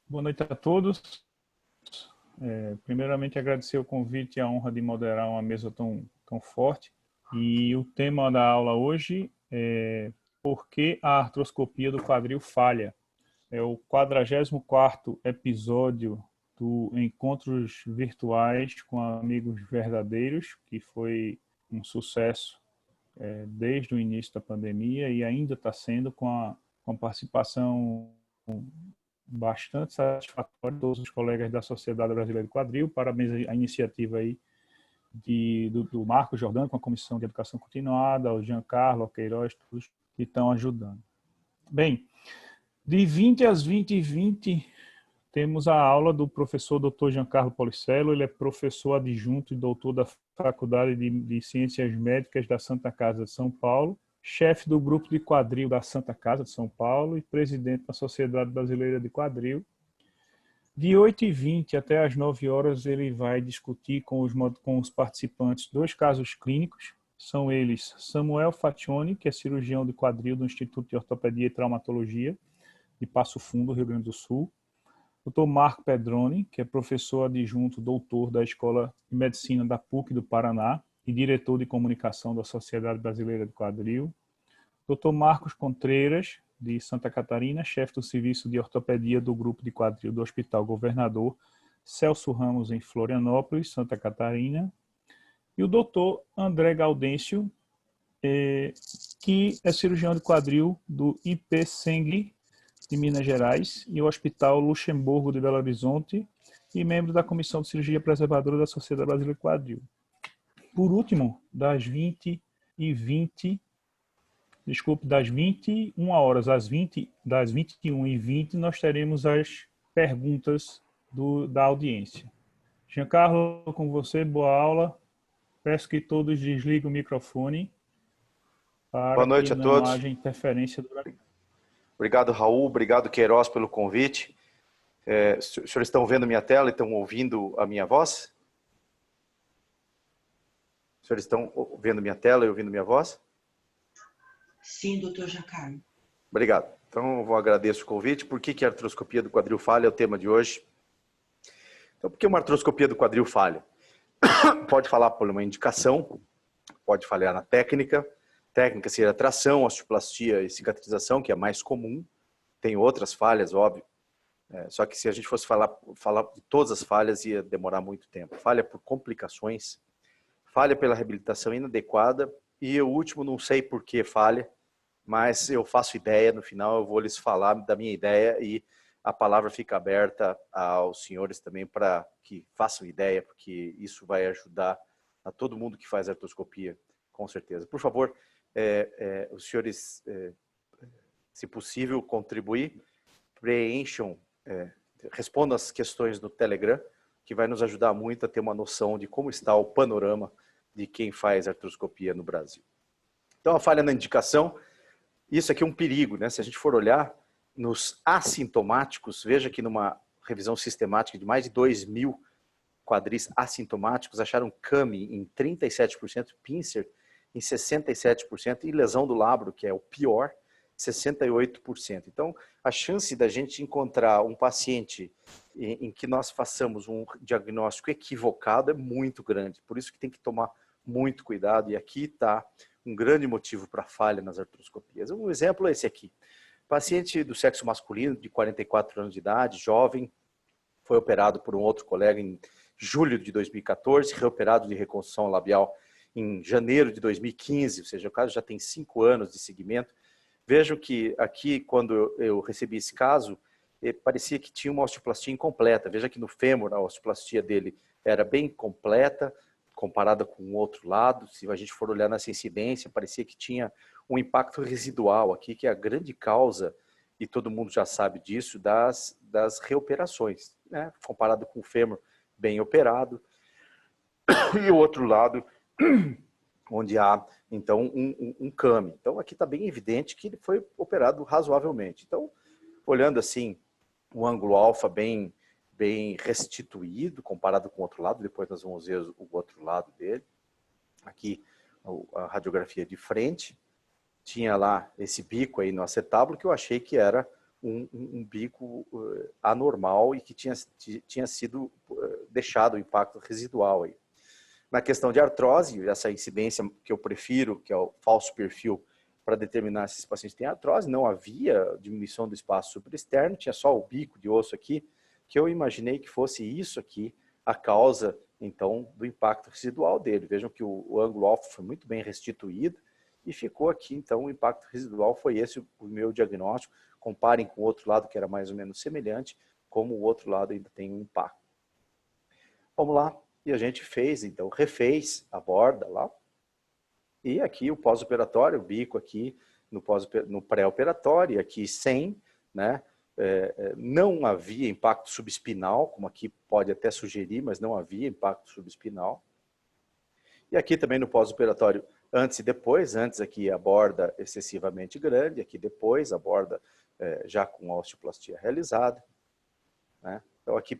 Boa noite a todos. Primeiramente, agradecer o convite e a honra de moderar uma mesa tão forte. E o tema da aula hoje é por que a artroscopia do quadril falha. É o 44º episódio do Encontros Virtuais com Amigos Verdadeiros, que foi um sucesso desde o início da pandemia e ainda está sendo com a participação bastante satisfatória de todos os colegas da Sociedade Brasileira de Quadril. Parabéns à iniciativa aí do Marco Jordão, com a Comissão de Educação Continuada, ao Giancarlo, ao Queiroz, todos que estão ajudando. Bem, de 20 às 20h20, temos a aula do professor Dr. Giancarlo Policello. Ele é professor adjunto e doutor da Faculdade de Ciências Médicas da Santa Casa de São Paulo, chefe do grupo de quadril da Santa Casa de São Paulo e presidente da Sociedade Brasileira de Quadril. De 8h20 até às 9 horas, ele vai discutir com os participantes 2 casos clínicos. São eles Samuel Faccioni, que é cirurgião de quadril do Instituto de Ortopedia e Traumatologia de Passo Fundo, Rio Grande do Sul. Dr. Marco Pedroni, que é professor adjunto doutor da Escola de Medicina da PUC do Paraná e diretor de comunicação da Sociedade Brasileira de Quadril. Dr. Marcos Contreiras, de Santa Catarina, chefe do serviço de ortopedia do grupo de quadril do Hospital Governador Celso Ramos, em Florianópolis, Santa Catarina. E o Dr. André Gaudêncio, que é cirurgião de quadril do IP-SENG de Minas Gerais e o Hospital Luxemburgo de Belo Horizonte e membro da Comissão de Cirurgia Preservadora da Sociedade Brasileira de Quadril. Por último, das 21h20 das 21h20, nós teremos as perguntas da audiência. Giancarlo, com você, boa aula. Peço que todos desliguem o microfone para que não haja interferência durante. Obrigado, Raul. Obrigado, Queiroz, pelo convite. Os senhores estão vendo minha tela e estão ouvindo a minha voz? Os senhores estão vendo minha tela e ouvindo minha voz? Sim, doutor Giancarlo. Obrigado. Então, eu agradeço o convite. Por que a artroscopia do quadril falha é o tema de hoje? Então, por que uma artroscopia do quadril falha? Pode falar por uma indicação, pode falhar na técnica. Técnica seria tração, osteoplastia e cicatrização, que é mais comum. Tem outras falhas, óbvio. Só que se a gente fosse falar de todas as falhas, ia demorar muito tempo. Falha por complicações, falha pela reabilitação inadequada e o último, não sei por que falha, mas eu faço ideia, no final eu vou lhes falar da minha ideia e a palavra fica aberta aos senhores também para que façam ideia, porque isso vai ajudar a todo mundo que faz artroscopia, com certeza. Por favor, os senhores, se possível, contribuir, preencham, respondam as questões no Telegram, que vai nos ajudar muito a ter uma noção de como está o panorama de quem faz artroscopia no Brasil. Então, a falha na indicação, isso aqui é um perigo, né? Se a gente for olhar nos assintomáticos, veja que numa revisão sistemática de mais de 2.000 quadris assintomáticos, acharam CAMI em 37%, pincer em 67% e lesão do labro, que é o pior, 68%. Então, a chance da gente encontrar um paciente em que nós façamos um diagnóstico equivocado é muito grande. Por isso que tem que tomar muito cuidado. E aqui está um grande motivo para falha nas artroscopias. Um exemplo é esse aqui. Paciente do sexo masculino, de 44 anos de idade, jovem, foi operado por um outro colega em julho de 2014, reoperado de reconstrução labial em janeiro de 2015, ou seja, o caso já tem 5 anos de seguimento. Vejam que aqui, quando eu recebi esse caso, parecia que tinha uma osteoplastia incompleta. Veja que no fêmur a osteoplastia dele era bem completa, comparada com o outro lado. Se a gente for olhar nessa incidência, parecia que tinha um impacto residual aqui, que é a grande causa, e todo mundo já sabe disso, das reoperações, né? Comparado com o fêmur bem operado. E o outro lado, onde há, então, um CAMI. Então, aqui está bem evidente que ele foi operado razoavelmente. Então, olhando assim, o ângulo alfa bem restituído, comparado com o outro lado, depois nós vamos ver o outro lado dele. Aqui, a radiografia de frente, tinha lá esse bico aí no acetábulo, que eu achei que era um bico anormal e que tinha sido deixado o impacto residual aí. Na questão de artrose, essa incidência que eu prefiro, que é o falso perfil, para determinar se esse paciente tem artrose, não havia diminuição do espaço supraexterno, tinha só o bico de osso aqui, que eu imaginei que fosse isso aqui a causa, então, do impacto residual dele. Vejam que o ângulo alfa foi muito bem restituído e ficou aqui, então, o impacto residual foi esse o meu diagnóstico. Comparem com o outro lado, que era mais ou menos semelhante, como o outro lado ainda tem um impacto. Vamos lá. E a gente fez, então, refez a borda lá. E aqui o pós-operatório, o bico aqui no pré-operatório, aqui sem, né? Não havia impacto subespinal, como aqui pode até sugerir, mas não havia impacto subespinal. E aqui também no pós-operatório, antes e depois, antes aqui a borda excessivamente grande, aqui depois a borda já com a osteoplastia realizada. Né? Então aqui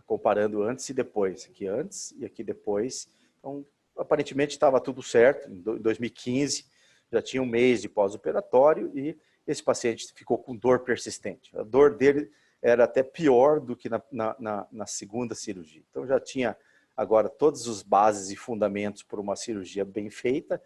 comparando antes e depois, aqui antes e aqui depois. Então, aparentemente estava tudo certo, em 2015 já tinha um mês de pós-operatório e esse paciente ficou com dor persistente. A dor dele era até pior do que na segunda cirurgia. Então já tinha agora todas as bases e fundamentos para uma cirurgia bem feita,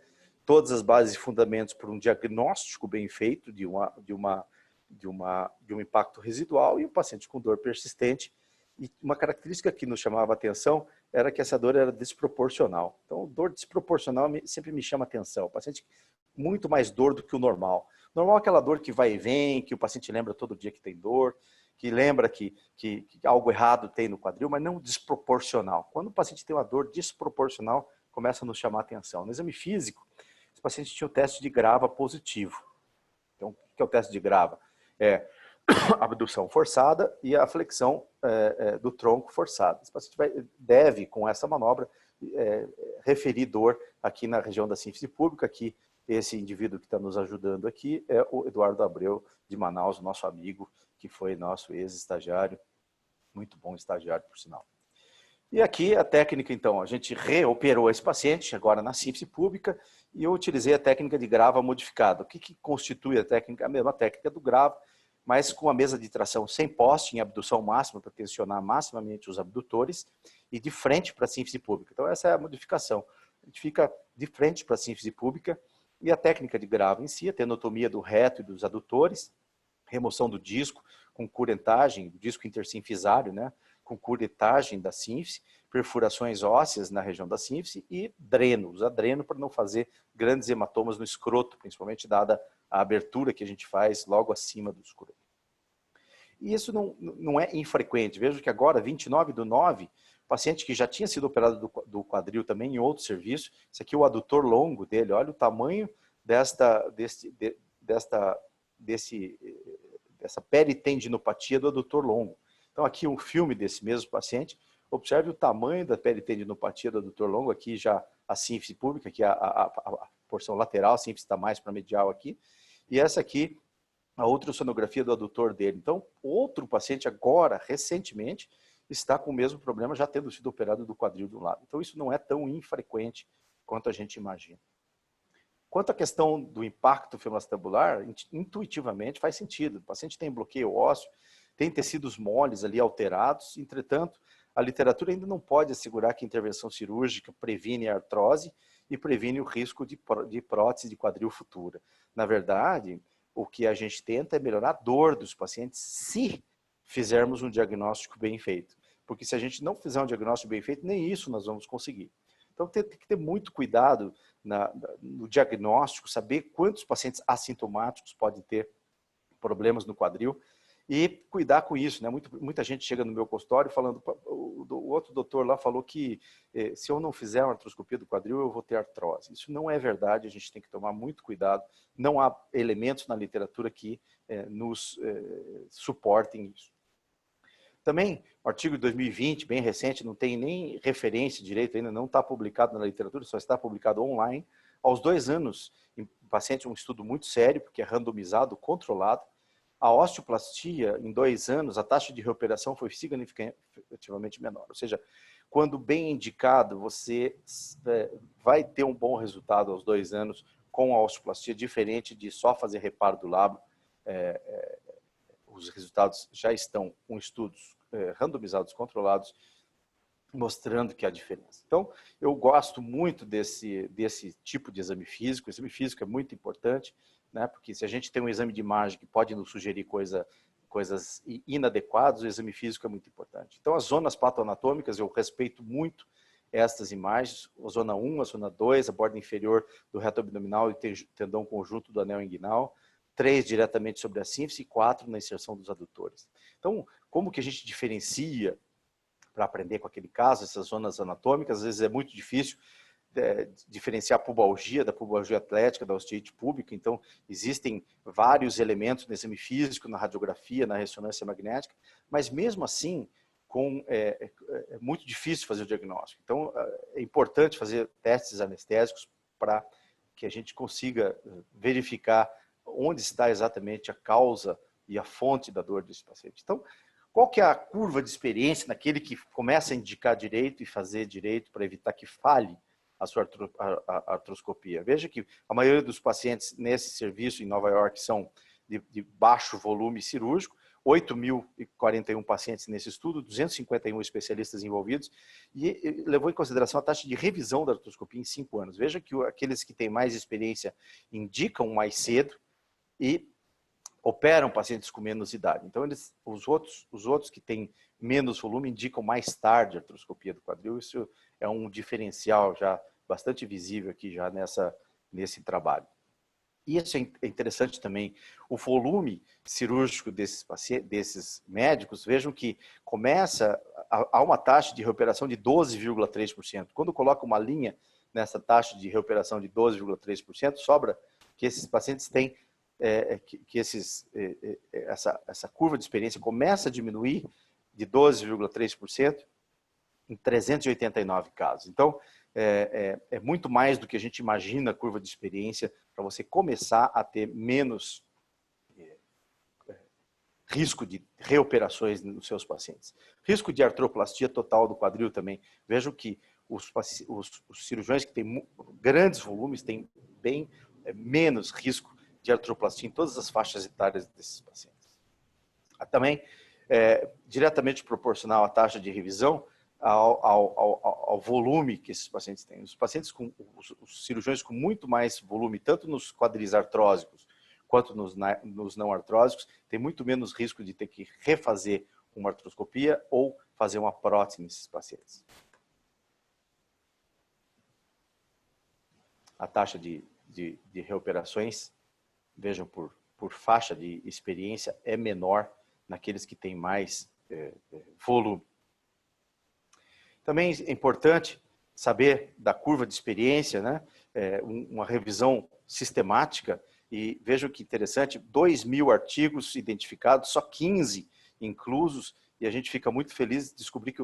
todas as bases e fundamentos para um diagnóstico bem feito de um impacto residual e o paciente com dor persistente. E uma característica que nos chamava a atenção era que essa dor era desproporcional. Então, dor desproporcional sempre me chama a atenção. O paciente muito mais dor do que o normal. Normal é aquela dor que vai e vem, que o paciente lembra todo dia que tem dor, que lembra que algo errado tem no quadril, mas não desproporcional. Quando o paciente tem uma dor desproporcional, começa a nos chamar a atenção. No exame físico, esse paciente tinha o teste de Grava positivo. Então, o que é o teste de Grava? A abdução forçada e a flexão do tronco forçada. Esse paciente deve, com essa manobra, referir dor aqui na região da sínfise pública. Aqui, esse indivíduo que está nos ajudando aqui é o Eduardo Abreu, de Manaus, nosso amigo, que foi nosso ex-estagiário, muito bom estagiário, por sinal. E aqui a técnica, então, a gente reoperou esse paciente, agora na sínfise pública, e eu utilizei a técnica de Grava modificada. O que constitui a técnica? A mesma técnica do Grava, mas com a mesa de tração sem poste, em abdução máxima, para tensionar maximamente os abdutores, e de frente para a sínfise pública. Então, essa é a modificação. A gente fica de frente para a sínfise pública, e a técnica de Grava em si, a tenotomia do reto e dos adutores, remoção do disco, com curentagem, do disco intersinfisário, né? Com curetagem da sínfise, perfurações ósseas na região da sínfise e dreno. Usa dreno para não fazer grandes hematomas no escroto, principalmente dada a abertura que a gente faz logo acima do escroto. E isso não é infrequente. Vejo que agora, 29/9, paciente que já tinha sido operado do quadril também em outro serviço, esse aqui é o adutor longo dele, olha o tamanho dessa peritendinopatia do adutor longo. Então aqui um filme desse mesmo paciente, observe o tamanho da peritendinopatia do adutor longo, aqui já a sínfise pública, aqui a porção lateral, a sínfise está mais para medial aqui, e essa aqui a ultrassonografia do adutor dele. Então outro paciente agora, recentemente, está com o mesmo problema, já tendo sido operado do quadril de um lado. Então isso não é tão infrequente quanto a gente imagina. Quanto à questão do impacto femoacetabular, intuitivamente faz sentido. O paciente tem bloqueio ósseo, tem tecidos moles ali alterados, entretanto, a literatura ainda não pode assegurar que a intervenção cirúrgica previne a artrose e previne o risco de prótese de quadril futura. Na verdade, o que a gente tenta é melhorar a dor dos pacientes se fizermos um diagnóstico bem feito. Porque se a gente não fizer um diagnóstico bem feito, nem isso nós vamos conseguir. Então tem que ter muito cuidado no diagnóstico, saber quantos pacientes assintomáticos podem ter problemas no quadril e cuidar com isso, né? Muita gente chega no meu consultório falando, o outro doutor lá falou que se eu não fizer uma artroscopia do quadril eu vou ter artrose. Isso não é verdade, a gente tem que tomar muito cuidado, não há elementos na literatura que nos suportem isso. Também, o artigo de 2020, bem recente, não tem nem referência direito ainda, não está publicado na literatura, só está publicado online. Aos 2 anos, em paciente, um estudo muito sério, porque é randomizado, controlado, a osteoplastia, em 2 anos, a taxa de recuperação foi significativamente menor. Ou seja, quando bem indicado, você vai ter um bom resultado aos 2 anos com a osteoplastia, diferente de só fazer reparo do lábio os resultados já estão com estudos randomizados, controlados, mostrando que há diferença. Então, eu gosto muito desse tipo de exame físico. O exame físico é muito importante, né? Porque se a gente tem um exame de imagem que pode nos sugerir coisas inadequadas, o exame físico é muito importante. Então, as zonas patoanatômicas, eu respeito muito estas imagens, a zona 1, a zona 2, a borda inferior do reto abdominal e tendão conjunto do anel inguinal, 3 diretamente sobre a sínfise e 4 na inserção dos adutores. Então, como que a gente diferencia para aprender com aquele caso, essas zonas anatômicas? Às vezes é muito difícil diferenciar a pubalgia da pubalgia atlética, da osteite púbica. Então, existem vários elementos no exame físico, na radiografia, na ressonância magnética, mas mesmo assim, é muito difícil fazer o diagnóstico. Então, é importante fazer testes anestésicos para que a gente consiga verificar onde está exatamente a causa e a fonte da dor desse paciente. Então, qual que é a curva de experiência naquele que começa a indicar direito e fazer direito para evitar que falhe a sua artroscopia? Veja que a maioria dos pacientes nesse serviço em Nova York são de baixo volume cirúrgico, 8.041 pacientes nesse estudo, 251 especialistas envolvidos, e levou em consideração a taxa de revisão da artroscopia em 5 anos. Veja que aqueles que têm mais experiência indicam mais cedo e operam pacientes com menos idade. Então, os outros que têm menos volume indicam mais tarde a artroscopia do quadril. Isso é um diferencial já bastante visível aqui já nesse trabalho. E isso é interessante também, o volume cirúrgico desses médicos. Vejam que começa a uma taxa de reoperação de 12,3%. Quando coloca uma linha nessa taxa de reoperação de 12,3%, sobra que esses pacientes têm essa curva de experiência começa a diminuir de 12,3% em 389 casos. Então, é muito mais do que a gente imagina a curva de experiência para você começar a ter menos risco de reoperações nos seus pacientes. Risco de artroplastia total do quadril também. Vejam que os cirurgiões que têm grandes volumes têm bem menos risco de artroplastia em todas as faixas etárias desses pacientes. Também, diretamente proporcional à taxa de revisão, ao volume que esses pacientes têm. Os cirurgiões com muito mais volume, tanto nos quadris artrósicos quanto nos não artrósicos, têm muito menos risco de ter que refazer uma artroscopia ou fazer uma prótese nesses pacientes. A taxa de reoperações, vejam, por faixa de experiência, é menor naqueles que têm mais volume. Também é importante saber da curva de experiência, né? Uma revisão sistemática, e vejam que interessante, 2.000 artigos identificados, só 15 inclusos, e a gente fica muito feliz de descobrir que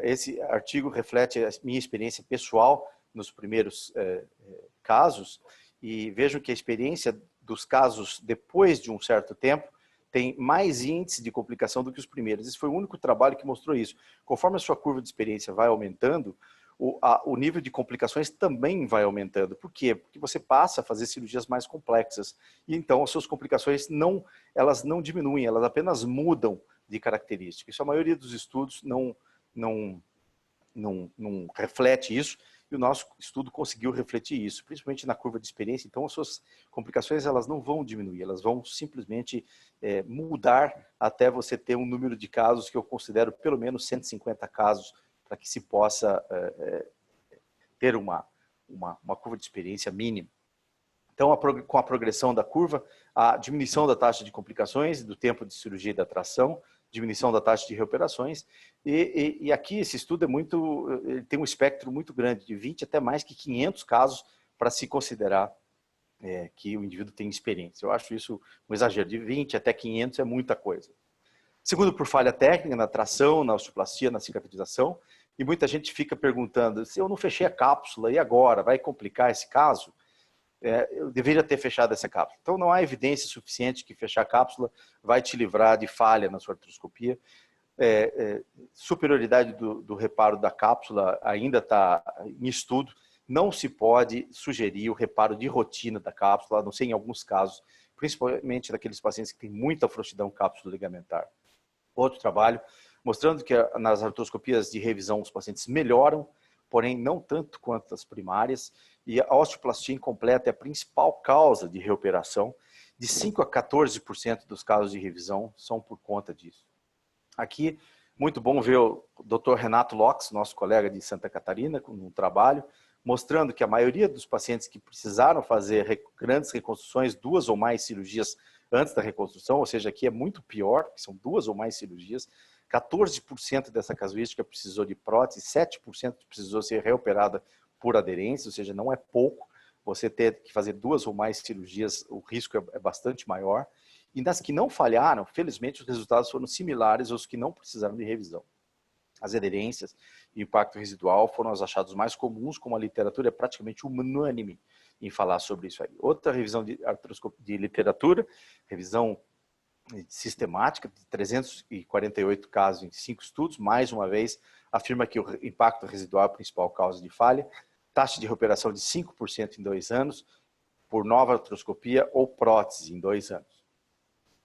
esse artigo reflete a minha experiência pessoal nos primeiros casos, e vejam que a experiência dos casos depois de um certo tempo tem mais índice de complicação do que os primeiros. Esse foi o único trabalho que mostrou isso. Conforme a sua curva de experiência vai aumentando, o nível de complicações também vai aumentando. Por quê? Porque você passa a fazer cirurgias mais complexas. E então as suas complicações elas não diminuem, elas apenas mudam de característica. Isso a maioria dos estudos não reflete isso. E o nosso estudo conseguiu refletir isso, principalmente na curva de experiência. Então, as suas complicações elas não vão diminuir, elas vão simplesmente mudar até você ter um número de casos que eu considero pelo menos 150 casos para que se possa ter uma curva de experiência mínima. Então, com a progressão da curva, a diminuição da taxa de complicações, do tempo de cirurgia e da tração, diminuição da taxa de reoperações, e aqui esse estudo ele tem um espectro muito grande, de 20 até mais que 500 casos para se considerar que o indivíduo tem experiência. Eu acho isso um exagero, de 20 até 500 é muita coisa. Segundo, por falha técnica na tração, na osteoplastia, na cicatrização, e muita gente fica perguntando, se eu não fechei a cápsula, e agora? Vai complicar esse caso? Eu deveria ter fechado essa cápsula. Então, não há evidência suficiente que fechar a cápsula vai te livrar de falha na sua artroscopia. Superioridade do reparo da cápsula ainda está em estudo. Não se pode sugerir o reparo de rotina da cápsula, a não ser em alguns casos, principalmente daqueles pacientes que têm muita frouxidão cápsulo-ligamentar. Outro trabalho mostrando que nas artroscopias de revisão os pacientes melhoram, porém não tanto quanto as primárias, e a osteoplastia incompleta é a principal causa de reoperação. De 5 a 14% dos casos de revisão são por conta disso. Aqui, muito bom ver o Dr. Renato Locks, nosso colega de Santa Catarina, com um trabalho, mostrando que a maioria dos pacientes que precisaram fazer grandes reconstruções, 2 ou mais cirurgias antes da reconstrução, ou seja, aqui é muito pior, porque são 2 ou mais cirurgias, 14% dessa casuística precisou de prótese, 7% precisou ser reoperada por aderência, ou seja, não é pouco. Você ter que fazer 2 ou mais cirurgias, o risco é bastante maior. E nas que não falharam, felizmente, os resultados foram similares aos que não precisaram de revisão. As aderências e o impacto residual foram os achados mais comuns, como a literatura é praticamente unânime em falar sobre isso aí. Outra revisão de literatura, revisão sistemática, de 348 casos em 5 estudos, mais uma vez, afirma que o impacto residual é a principal causa de falha, taxa de recuperação de 5% em 2 anos, por nova artroscopia ou prótese em 2 anos.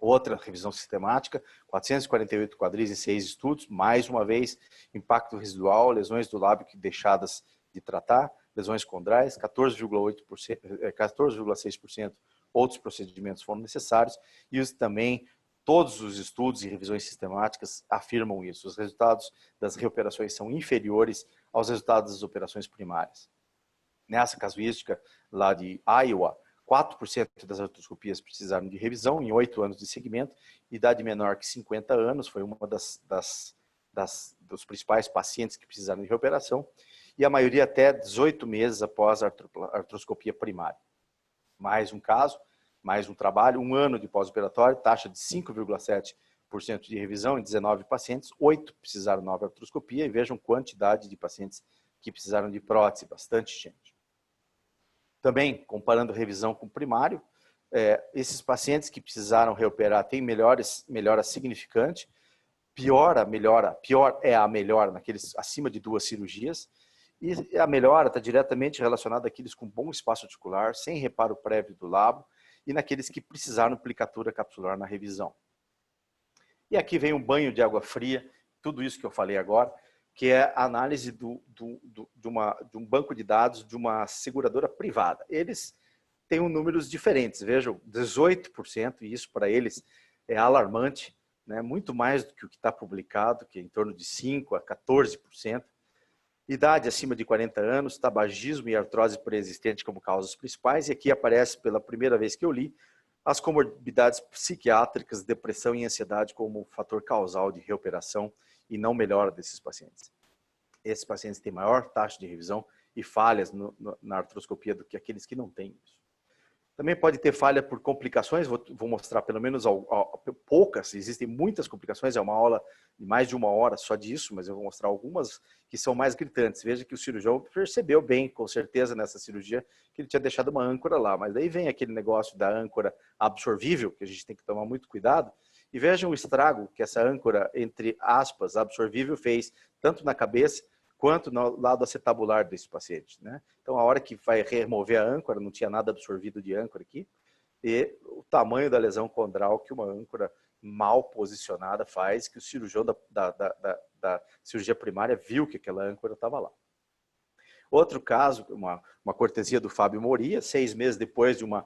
Outra revisão sistemática, 448 quadris em 6 estudos, mais uma vez, impacto residual, lesões do lábio deixadas de tratar, lesões condrais, 14,6% outros procedimentos foram necessários, e também todos os estudos e revisões sistemáticas afirmam isso. Os resultados das reoperações são inferiores aos resultados das operações primárias. Nessa casuística lá de Iowa, 4% das artroscopias precisaram de revisão em 8 anos de segmento, idade menor que 50 anos, foi uma dos principais pacientes que precisaram de reoperação, e a maioria até 18 meses após a artroscopia primária. Mais um caso, mais um trabalho, 1 ano de pós-operatório, taxa de 5,7% de revisão em 19 pacientes, 8 precisaram de nova artroscopia, e vejam quantidade de pacientes que precisaram de prótese, bastante gente. Também, comparando revisão com primário, esses pacientes que precisaram reoperar têm melhora significante, pior é a melhora naqueles acima de 2 cirurgias, e a melhora está diretamente relacionada àqueles com bom espaço articular, sem reparo prévio do lábio, e naqueles que precisaram de aplicatura capsular na revisão. E aqui vem um banho de água fria, tudo isso que eu falei agora, que é a análise de um banco de dados de uma seguradora privada. Eles têm números diferentes, vejam, 18%, e isso para eles é alarmante, né? Muito mais do que o que está publicado, que é em torno de 5% a 14%. Idade acima de 40 anos, tabagismo e artrose pré-existente como causas principais, e aqui aparece pela primeira vez que eu li, as comorbidades psiquiátricas, depressão e ansiedade como fator causal de reoperação e não melhora desses pacientes. Esses pacientes têm maior taxa de revisão e falhas na artroscopia do que aqueles que não têm isso. Também pode ter falha por complicações, vou mostrar pelo menos poucas, existem muitas complicações, é uma aula de mais de 1 hora só disso, mas eu vou mostrar algumas que são mais gritantes. Veja que o cirurgião percebeu bem, com certeza, nessa cirurgia, que ele tinha deixado uma âncora lá, mas daí vem aquele negócio da âncora absorvível, que a gente tem que tomar muito cuidado, e vejam o estrago que essa âncora, entre aspas, absorvível fez, tanto na cabeça, quanto no lado acetabular desse paciente, né? Então, a hora que vai remover a âncora, não tinha nada absorvido de âncora aqui, e o tamanho da lesão condral que uma âncora mal posicionada faz, que o cirurgião da cirurgia primária viu que aquela âncora estava lá. Outro caso, uma cortesia do Fábio Moria, 6 meses depois de uma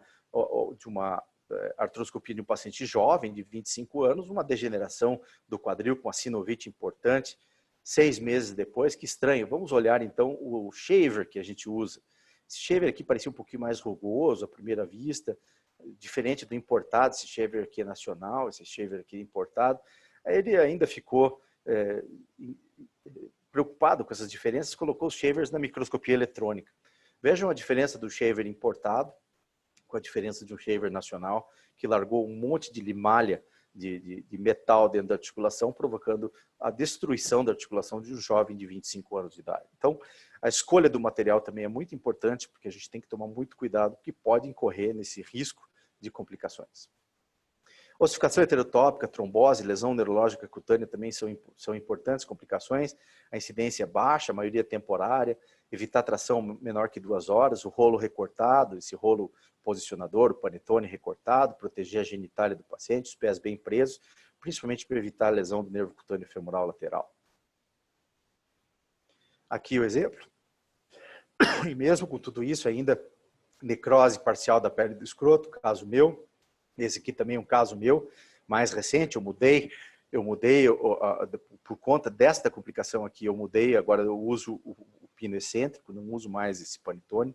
artroscopia de um paciente jovem, de 25 anos, uma degeneração do quadril com uma sinovite importante, 6 meses depois, que estranho. Vamos olhar então o shaver que a gente usa. Esse shaver aqui parecia um pouquinho mais rugoso à primeira vista, diferente do importado. Esse shaver aqui é nacional, esse shaver aqui é importado. Ele ainda ficou preocupado com essas diferenças, colocou os shavers na microscopia eletrônica. Vejam a diferença do shaver importado com a diferença de um shaver nacional, que largou um monte de limalha de metal dentro da articulação, provocando a destruição da articulação de um jovem de 25 anos de idade. Então, a escolha do material também é muito importante, porque a gente tem que tomar muito cuidado, porque pode incorrer nesse risco de complicações. Ossificação heterotópica, trombose, lesão neurológica cutânea também são importantes complicações. A incidência é baixa, a maioria é temporária. evitar tração menor que 2 horas, o rolo recortado, esse rolo posicionador, o panetone recortado, proteger a genitália do paciente, os pés bem presos, principalmente para evitar a lesão do nervo cutâneo femoral lateral. Aqui o exemplo. E mesmo com tudo isso, ainda necrose parcial da pele do escroto, caso meu. Esse aqui também é um caso meu, mais recente, eu mudei por conta desta complicação aqui, eu mudei, agora eu uso o pino excêntrico, não uso mais esse panetone.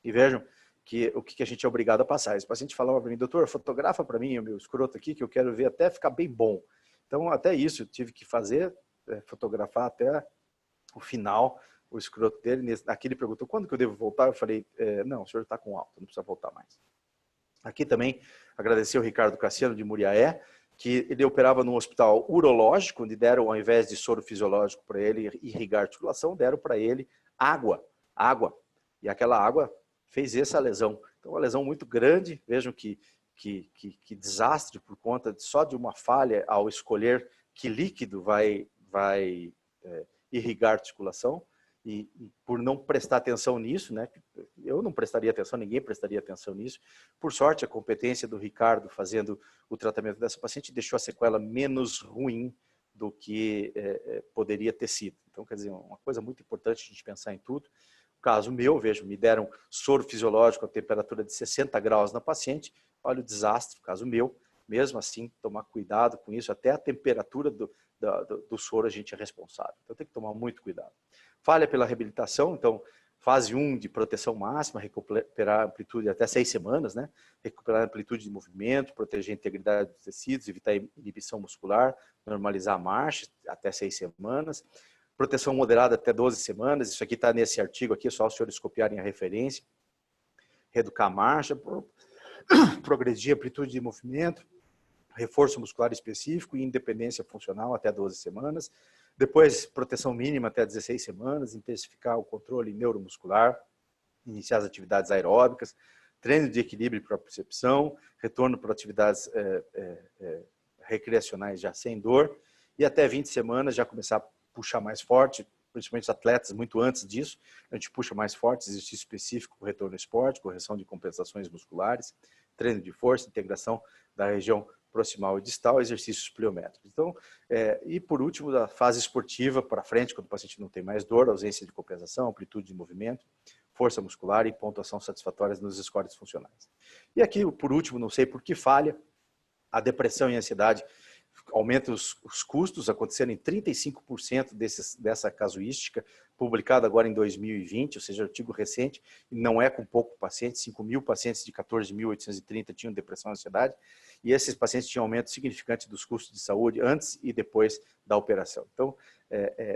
E vejam que o que a gente é obrigado a passar. Esse paciente falava para mim, doutor, fotografa para mim o meu escroto aqui, que eu quero ver até ficar bem bom. Então, até isso eu tive que fazer, fotografar até o final, o escroto dele. Aqui ele perguntou, quando que eu devo voltar? Eu falei, não, o senhor está com alta, não precisa voltar mais. Aqui também, agradecer ao Ricardo Cassiano de Muriaé, que ele operava num hospital urológico, onde deram, ao invés de soro fisiológico para ele irrigar a articulação, deram para ele água. E aquela água fez essa lesão. Então, uma lesão muito grande, vejam que desastre por conta só de uma falha ao escolher que líquido vai irrigar a articulação. E por não prestar atenção nisso, né? Eu não prestaria atenção, ninguém prestaria atenção nisso. Por sorte, a competência do Ricardo fazendo o tratamento dessa paciente deixou a sequela menos ruim do que poderia ter sido. Então, quer dizer, uma coisa muito importante a gente pensar em tudo. No caso meu, vejo, me deram soro fisiológico a temperatura de 60 graus na paciente. Olha o desastre, no caso meu. Mesmo assim, tomar cuidado com isso. Até a temperatura do soro a gente é responsável. Então, tem que tomar muito cuidado. Falha pela reabilitação, então, fase 1 de proteção máxima, recuperar a amplitude até 6 semanas, né? Recuperar a amplitude de movimento, proteger a integridade dos tecidos, evitar inibição muscular, normalizar a marcha até 6 semanas. Proteção moderada até 12 semanas, isso aqui está nesse artigo aqui, é só os senhores copiarem a referência. Reeducar a marcha, progredir a amplitude de movimento, reforço muscular específico e independência funcional até 12 semanas. Depois, proteção mínima até 16 semanas, intensificar o controle neuromuscular, iniciar as atividades aeróbicas, treino de equilíbrio e propriocepção, retorno para atividades recreacionais já sem dor, e até 20 semanas já começar a puxar mais forte, principalmente os atletas, muito antes disso, a gente puxa mais forte, exercício específico para o retorno ao esporte, correção de compensações musculares, treino de força, integração da região proximal e distal, exercícios pliométricos. Então, e por último, da fase esportiva para frente, quando o paciente não tem mais dor, ausência de compensação, amplitude de movimento, força muscular e pontuação satisfatórias nos scores funcionais. E aqui, por último, não sei por que falha, a depressão e a ansiedade aumenta os custos, acontecendo em 35% dessa casuística, publicada agora em 2020, ou seja, artigo recente, e não é com pouco paciente, 5.000 pacientes de 14.830 tinham depressão e ansiedade, e esses pacientes tinham aumento significante dos custos de saúde antes e depois da operação. Então,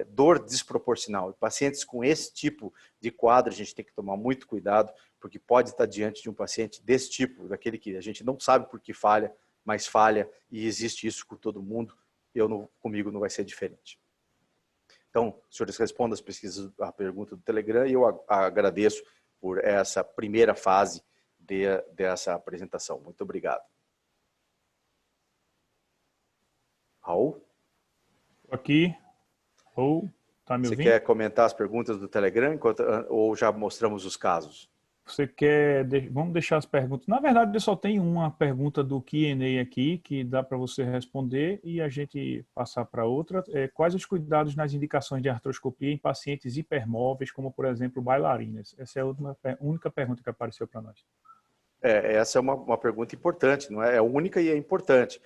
dor desproporcional. Pacientes com esse tipo de quadro, a gente tem que tomar muito cuidado, porque pode estar diante de um paciente desse tipo, daquele que a gente não sabe por que falha, mas falha, e existe isso com todo mundo, comigo não vai ser diferente. Então, os senhores respondam as pesquisas, a pergunta do Telegram, e eu agradeço por essa primeira fase dessa apresentação. Muito obrigado. Raul? Aqui. Ou tá me ouvindo? Você quer comentar as perguntas do Telegram, ou já mostramos os casos? Você quer... Vamos deixar as perguntas. Na verdade, eu só tenho uma pergunta do Q&A aqui, que dá para você responder e a gente passar para outra. Quais os cuidados nas indicações de artroscopia em pacientes hipermóveis, como, por exemplo, bailarinas? Essa é a única pergunta que apareceu para nós. Essa é uma pergunta importante, não é? É única e é importante.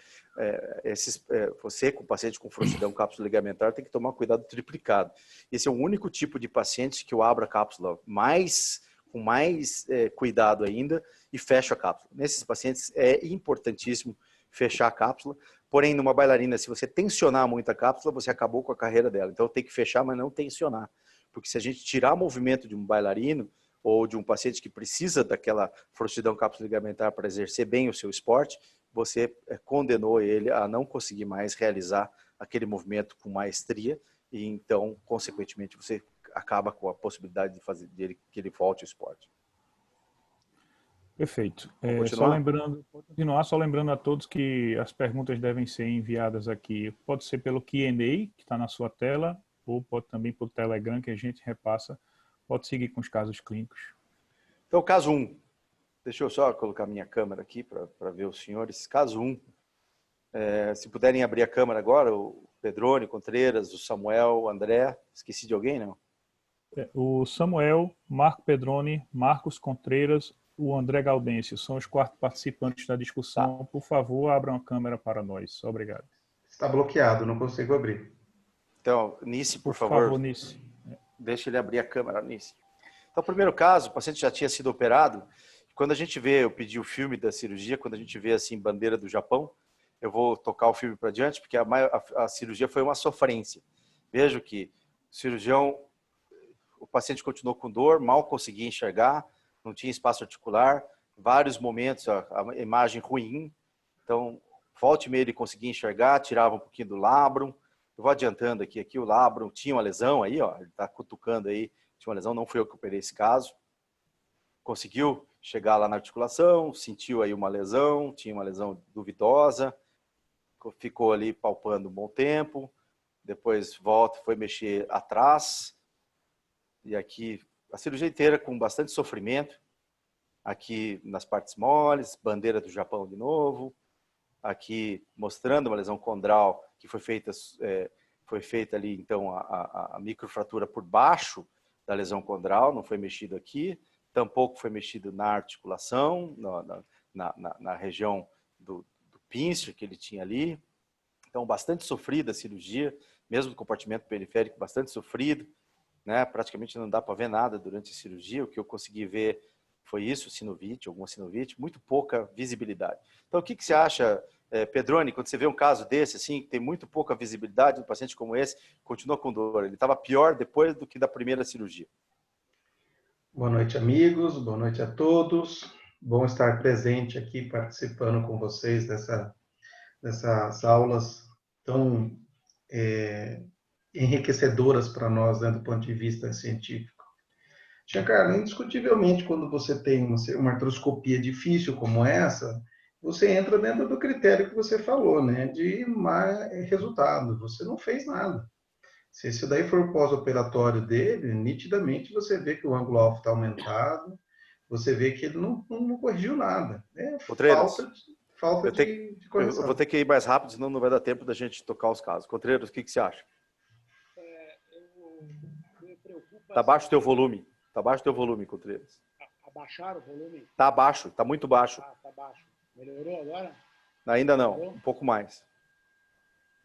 Você, com paciente com frouxidão cápsula ligamentar, tem que tomar cuidado triplicado. Esse é o único tipo de paciente que eu abro a cápsula com mais cuidado ainda e fecho a cápsula. Nesses pacientes é importantíssimo fechar a cápsula, porém numa bailarina, se você tensionar muito a cápsula, você acabou com a carreira dela. Então tem que fechar, mas não tensionar. Porque se a gente tirar movimento de um bailarino ou de um paciente que precisa daquela frouxidão cápsula ligamentar para exercer bem o seu esporte, você condenou ele a não conseguir mais realizar aquele movimento com maestria e então, consequentemente, você acaba com a possibilidade de fazer que ele volte ao esporte. Perfeito. Pode continuar, só lembrando a todos que as perguntas devem ser enviadas aqui. Pode ser pelo Q&A, que está na sua tela, ou pode também pelo Telegram, que a gente repassa. pode seguir com os casos clínicos. Então, caso 1. Deixa eu só colocar minha câmera aqui para ver os senhores. Caso 1. Se puderem abrir a câmera agora, o Pedrone, Contreiras, o Samuel, o André. Esqueci de alguém, não? O Samuel, Marco Pedrone, Marcos Contreiras, o André Gaudêncio são os 4 participantes da discussão. Tá. Por favor, abram a câmera para nós. Obrigado. Está bloqueado, não consigo abrir. Então, Nice, por favor, Nice. Deixa ele abrir a câmera, Nice. Então, o primeiro caso, o paciente já tinha sido operado. Quando a gente vê, eu pedi o filme da cirurgia, quando a gente vê assim, bandeira do Japão, eu vou tocar o filme para diante, porque a cirurgia foi uma sofrência. Vejo que o paciente continuou com dor, mal conseguia enxergar, não tinha espaço articular, vários momentos a imagem ruim. Então, volte e meia ele conseguia enxergar, tirava um pouquinho do labrum. Eu vou adiantando aqui o labrum tinha uma lesão aí, ó, ele está cutucando aí, tinha uma lesão, não fui eu que operei esse caso. Conseguiu chegar lá na articulação, sentiu aí uma lesão, tinha uma lesão duvidosa, ficou ali palpando um bom tempo, depois volta, foi mexer atrás, e aqui a cirurgia inteira com bastante sofrimento, aqui nas partes moles, bandeira do Japão de novo, aqui mostrando uma lesão condral que foi feita ali então a microfratura por baixo da lesão condral, não foi mexido aqui, tampouco foi mexido na articulação, na região do pincer que ele tinha ali. Então, bastante sofrida a cirurgia, mesmo do compartimento periférico, bastante sofrido, né? Praticamente não dá para ver nada durante a cirurgia. O que eu consegui ver foi isso, sinovite, alguma sinovite, muito pouca visibilidade. Então, o que você acha, Pedrone, quando você vê um caso desse, assim, que tem muito pouca visibilidade, um paciente como esse, continua com dor? Ele estava pior depois do que da primeira cirurgia. Boa noite, amigos. Boa noite a todos. Bom estar presente aqui, participando com vocês dessas aulas tão enriquecedoras para nós, né, do ponto de vista científico. Giancarlo, indiscutivelmente, quando você tem uma artroscopia difícil como essa, você entra dentro do critério que você falou, né, de má resultado. Você não fez nada. Se isso daí for o pós-operatório dele, nitidamente você vê que o ângulo alfa está aumentado, você vê que ele não corrigiu nada. É falta de correção. Eu vou ter que ir mais rápido, senão não vai dar tempo da gente tocar os casos. Contreiras, o que você acha? Me preocupa. Está abaixo do teu volume. Está abaixo do teu volume, Contreiras. Abaixaram o volume? Está abaixo, está muito baixo. Está baixo. Melhorou agora? Ainda não, Melhorou? Um pouco mais.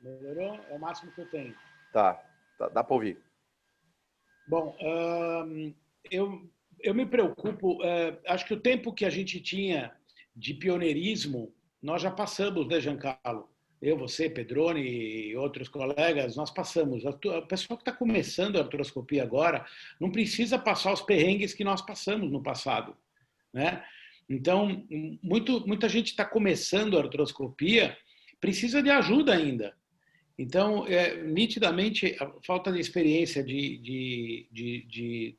Melhorou? É o máximo que eu tenho. Tá, dá para ouvir. Bom, eu me preocupo, acho que o tempo que a gente tinha de pioneirismo, nós já passamos, né, Giancarlo? Eu, você, Pedrone e outros colegas, nós passamos. O pessoal que está começando a artroscopia agora não precisa passar os perrengues que nós passamos no passado, né? Então, muita gente está começando a artroscopia, precisa de ajuda ainda. Então, nitidamente, a falta de experiência de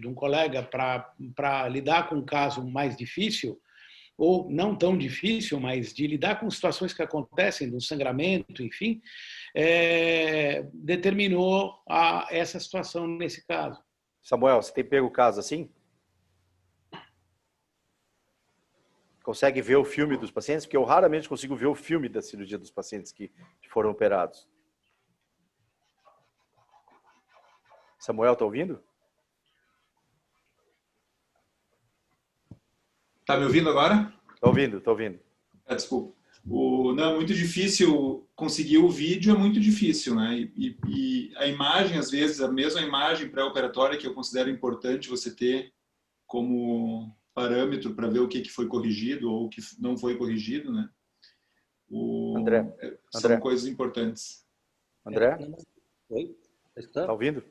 um colega para lidar com um caso mais difícil, ou não tão difícil, mas de lidar com situações que acontecem, do sangramento, enfim, determinou essa situação nesse caso. Samuel, você tem pego o caso assim? Consegue ver o filme dos pacientes? Porque eu raramente consigo ver o filme da cirurgia dos pacientes que foram operados. Samuel, está ouvindo? Tá me ouvindo agora? Está ouvindo, está ouvindo. Desculpa. Não, é muito difícil conseguir o vídeo, é muito difícil, né? E a imagem, às vezes, a mesma imagem pré-operatória que eu considero importante você ter como parâmetro para ver o que foi corrigido ou o que não foi corrigido, né? André. São coisas importantes. André? Oi? Está escutando? Está ouvindo?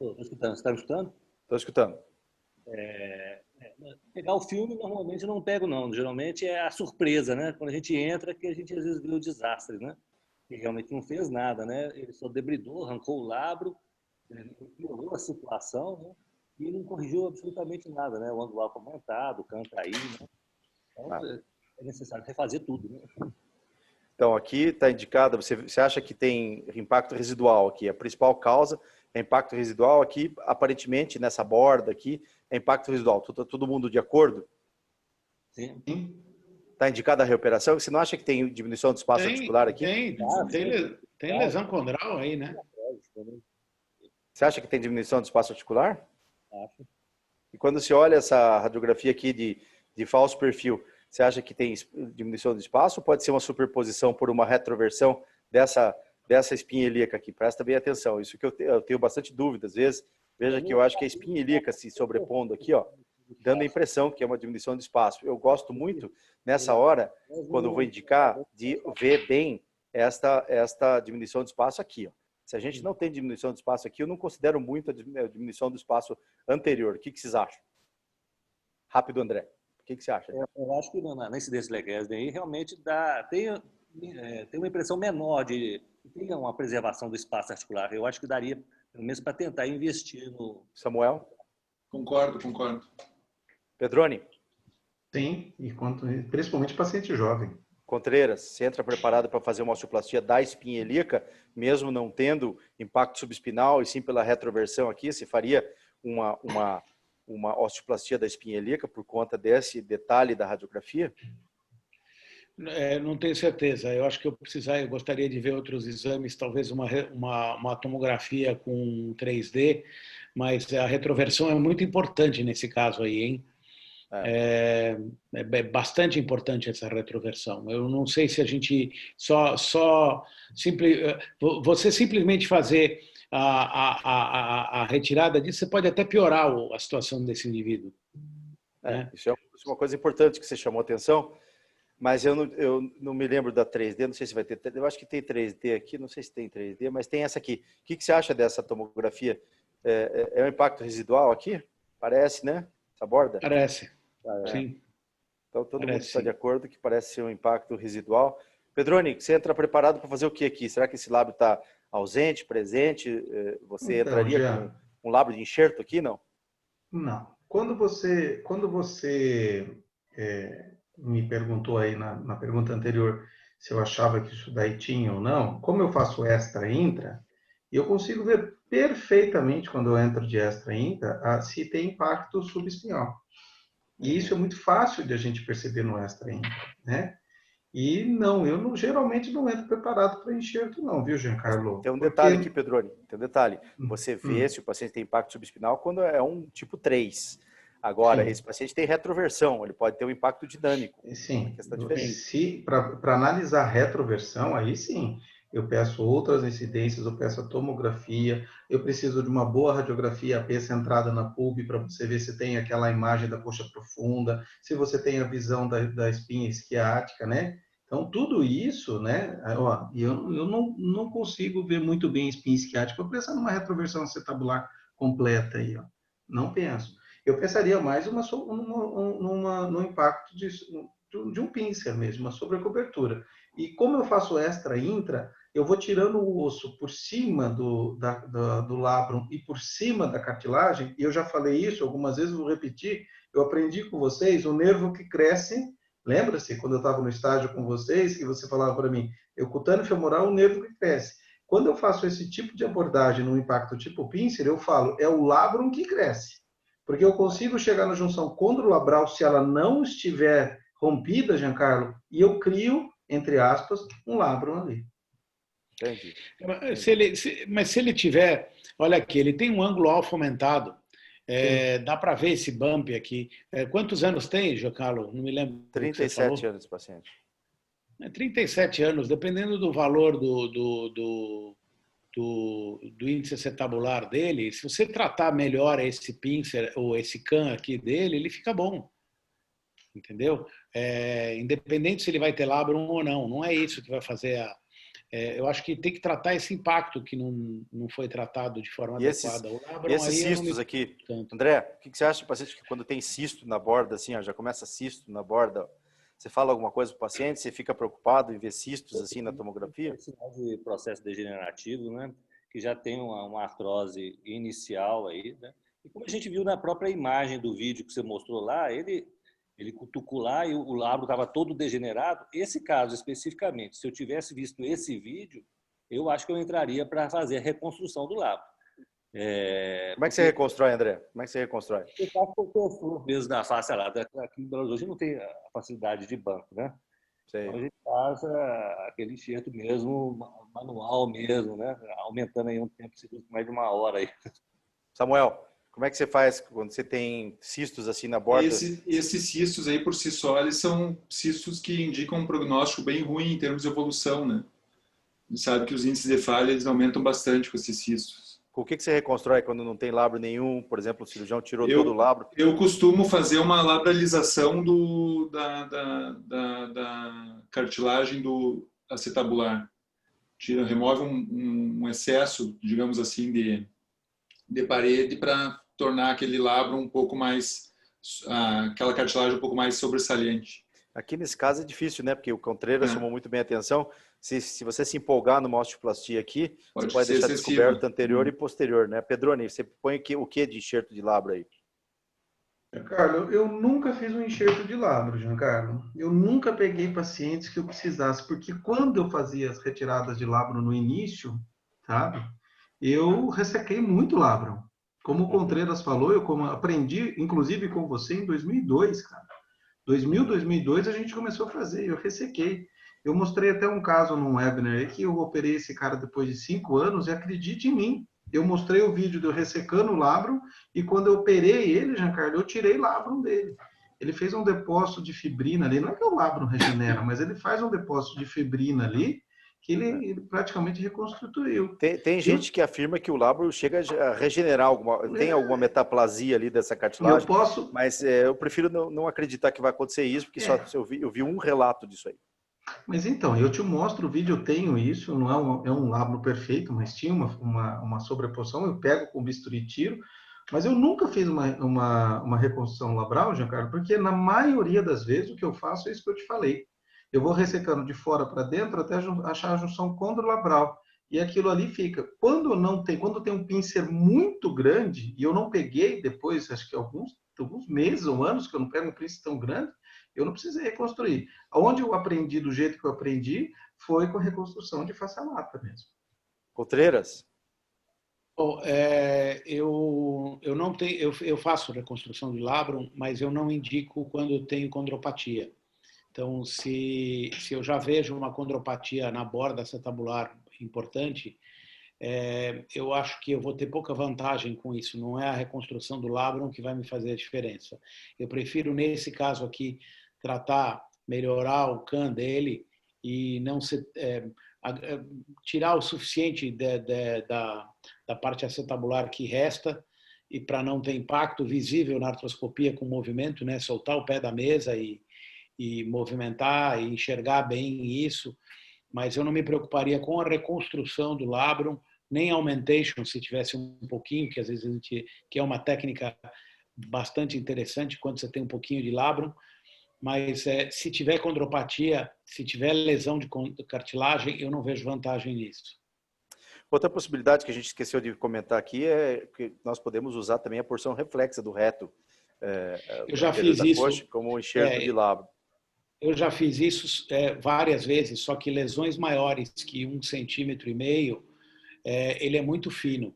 Estou escutando. Você está me escutando? Estou escutando. Pegar o filme, normalmente eu não pego, não. Geralmente é a surpresa, né? Quando a gente entra, que a gente às vezes vê o desastre, né? E realmente não fez nada, né? Ele só debridou, arrancou o labro, piorou a situação, né? E não corrigiu absolutamente nada, né? O ângulo alfa aumentado, o canto aí, né? Então, é necessário refazer tudo, né? Então, aqui está indicado, você acha que tem impacto residual aqui. A principal causa É impacto residual aqui, aparentemente, nessa borda aqui, é impacto residual. Tá todo mundo de acordo? Sim. Está indicada a reoperação? Você não acha que tem diminuição do espaço articular aqui? Tem lesão condral aí, né? Você acha que tem diminuição do espaço articular? Acho. E quando você olha essa radiografia aqui de falso perfil, você acha que tem diminuição do espaço ou pode ser uma superposição por uma retroversão dessa espinha ilíaca aqui? Presta bem atenção, isso que eu tenho bastante dúvida às vezes. Veja que eu acho que a espinha ilíaca se sobrepondo aqui, ó, dando a impressão que é uma diminuição de espaço. Eu gosto muito, nessa hora, quando eu vou indicar, de ver bem esta diminuição de espaço aqui, ó. Se a gente não tem diminuição de espaço aqui, eu não considero muito a diminuição do espaço anterior. O que vocês acham? Rápido, André. O que você acha? Eu acho que na incidência Leguesden aí realmente tem uma impressão menor de tem uma preservação do espaço articular. Eu acho que daria, pelo menos, para tentar investir no... Samuel? Concordo. Pedroni? Sim, principalmente paciente jovem. Contreiras, você entra preparado para fazer uma osteoplastia da espinha ilíaca, mesmo não tendo impacto subespinal, e sim pela retroversão aqui, você faria uma osteoplastia da espinha ilíaca por conta desse detalhe da radiografia? Não tenho certeza. Eu acho que eu gostaria de ver outros exames, talvez uma tomografia com 3D, mas a retroversão é muito importante nesse caso aí, hein? É bastante importante essa retroversão. Eu não sei se a gente você simplesmente fazer a retirada disso, você pode até piorar a situação desse indivíduo. Isso é uma coisa importante que você chamou a atenção, mas eu não me lembro da 3D, não sei se vai ter, eu acho que tem 3D aqui, não sei se tem 3D, mas tem essa aqui. O que você acha dessa tomografia? É um impacto residual aqui? Parece, né? Essa borda? Parece. Sim. Então todo mundo está de acordo que parece ser um impacto residual. Pedroni, você entra preparado para fazer o que aqui? Será que esse lábio está ausente, presente? Você entraria com um lábio de enxerto aqui, não? Não. Quando você me perguntou aí na pergunta anterior se eu achava que isso daí tinha ou não, como eu faço extra-intra, eu consigo ver perfeitamente quando eu entro de extra-intra se tem impacto subespinhal. E isso é muito fácil de a gente perceber no extra-intra, né? E não, geralmente não entro preparado para enxerto não, viu, Giancarlo? Tem um detalhe aqui, Pedroni, tem um detalhe. Você vê se o paciente tem impacto subespinal quando é um tipo 3. Agora, esse paciente tem retroversão, ele pode ter um impacto dinâmico. Sim, para analisar retroversão, aí sim, eu peço outras incidências, eu peço a tomografia, eu preciso de uma boa radiografia AP centrada na pulpe para você ver se tem aquela imagem da coxa profunda, se você tem a visão da espinha isquiática, né? Então, tudo isso, né? Ó, eu não consigo ver muito bem a espinha isquiática, vou pensar numa retroversão acetabular completa aí, ó. Não penso. Eu pensaria mais no impacto de um pincer mesmo, uma sobrecobertura. E como eu faço extra-intra, eu vou tirando o osso por cima do labrum e por cima da cartilagem, e eu já falei isso algumas vezes, vou repetir, eu aprendi com vocês, o nervo que cresce, lembra-se, quando eu estava no estágio com vocês, que você falava para mim, o cutâneo femoral é o nervo que cresce. Quando eu faço esse tipo de abordagem no impacto tipo pincer, eu falo, é o labrum que cresce. Porque eu consigo chegar na junção condrolabral se ela não estiver rompida, Giancarlo, e eu crio, entre aspas, um labrum ali. Entendi. Mas se ele tiver, olha aqui, ele tem um ângulo alfa aumentado. Dá para ver esse bump aqui. Quantos anos tem, Giancarlo? Não me lembro. 37 anos, paciente. 37 anos, dependendo do valor do índice acetabular dele, se você tratar melhor esse pincer ou esse CAN aqui dele, ele fica bom. Entendeu? Independente se ele vai ter labrum ou não. Não é isso que vai fazer eu acho que tem que tratar esse impacto que não foi tratado de forma adequada. E esses cistos aqui, André, o que você acha do paciente que quando tem cisto na borda, assim, ó, já começa cisto na borda, você fala alguma coisa para o paciente, você fica preocupado em ver cistos assim na tomografia? É sinal de processo degenerativo, né? Que já tem uma artrose inicial aí, né? E como a gente viu na própria imagem do vídeo que você mostrou lá, ele cutucou lá e o labro estava todo degenerado. Esse caso especificamente, se eu tivesse visto esse vídeo, eu acho que eu entraria para fazer a reconstrução do labro. Como é que você reconstrói, André? Como é que você reconstrói? Eu faço com o pessoa mesmo da face alada. Aqui em Belo Horizonte não tem a facilidade de banco, né? Então a gente faz aquele enxerto mesmo, manual mesmo, né? Aumentando aí um tempo de mais de 1 hora aí. Samuel, como é que você faz quando você tem cistos assim na borda? Esses cistos aí por si só, eles são cistos que indicam um prognóstico bem ruim em termos de evolução, né? A gente sabe que os índices de falha eles aumentam bastante com esses cistos. Com o que você reconstrói quando não tem labro nenhum? Por exemplo, o cirurgião tirou todo o labro. Eu costumo fazer uma labralização da cartilagem do acetabular. Remove um excesso, digamos assim, de parede para tornar aquele labro um pouco mais, aquela cartilagem um pouco mais sobressaliente. Aqui nesse caso é difícil, né? Porque o Contreras chamou muito bem a atenção. Se você se empolgar numa osteoplastia aqui, você pode deixar descoberto anterior e posterior, né? Pedroni, você põe o que de enxerto de labro aí? Giancarlo, eu nunca fiz um enxerto de labro, Giancarlo. Eu nunca peguei pacientes que eu precisasse, porque quando eu fazia as retiradas de labro no início, sabe? Eu ressequei muito labro. Como o Contreras falou, eu aprendi, inclusive com você, em 2002, cara. 2002 a gente começou a fazer, eu ressequei. Eu mostrei até um caso num webinar aí que eu operei esse cara depois de 5 anos e acredite em mim. Eu mostrei o vídeo de eu ressecando o labro e quando eu operei ele, Giancarlo, eu tirei labrum dele. Ele fez um depósito de fibrina ali, não é que o labrum regenera, mas ele faz um depósito de fibrina ali que ele praticamente reconstituiu. Tem gente que afirma que o labro chega a regenerar tem alguma metaplasia ali dessa cartilagem, mas eu prefiro não acreditar que vai acontecer isso, porque só eu vi um relato disso aí. Mas então, eu te mostro o vídeo, eu tenho isso, não é um labro perfeito, mas tinha uma sobreposição, eu pego com bisturi e tiro, mas eu nunca fiz uma reconstrução labral, Giancarlo, porque na maioria das vezes o que eu faço é isso que eu te falei. Eu vou ressecando de fora para dentro até achar a junção condrolabral. E aquilo ali fica. Quando tem um pincer muito grande, e eu não peguei depois, acho que alguns meses ou anos que eu não pego um pincer tão grande, eu não precisei reconstruir. Onde eu aprendi do jeito que eu aprendi foi com a reconstrução de face lata mesmo. Contreras? Bom, eu não tenho, eu faço reconstrução de labrum, mas eu não indico quando eu tenho condropatia. Então, se eu já vejo uma condropatia na borda acetabular importante, eu acho que eu vou ter pouca vantagem com isso. Não é a reconstrução do labrum que vai me fazer a diferença. Eu prefiro, nesse caso aqui, melhorar o CAN dele e não tirar o suficiente da parte acetabular que resta e para não ter impacto visível na artroscopia com movimento, né? Soltar o pé da mesa e movimentar e enxergar bem isso, mas eu não me preocuparia com a reconstrução do labrum, nem augmentation, se tivesse um pouquinho, que às vezes que é uma técnica bastante interessante quando você tem um pouquinho de labrum, mas se tiver condropatia, se tiver lesão de cartilagem, eu não vejo vantagem nisso. Outra possibilidade que a gente esqueceu de comentar aqui é que nós podemos usar também a porção reflexa do reto. Eu já fiz isso. Coxa, como enxerto de labro. Eu já fiz isso várias vezes, só que lesões maiores que 1,5 centímetro, ele é muito fino.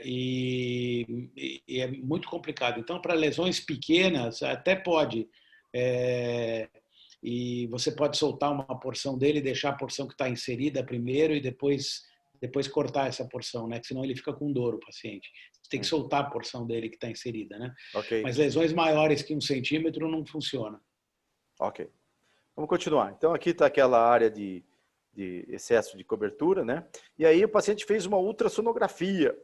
E é muito complicado. Então, para lesões pequenas, até pode. E você pode soltar uma porção dele, deixar a porção que está inserida primeiro e depois cortar essa porção, né? Senão ele fica com dor, o paciente. Você tem que soltar a porção dele que está inserida, né? Okay. Mas lesões maiores que 1 centímetro não funciona. Ok. Vamos continuar. Então, aqui está aquela área de excesso de cobertura, né? E aí o paciente fez uma ultrassonografia.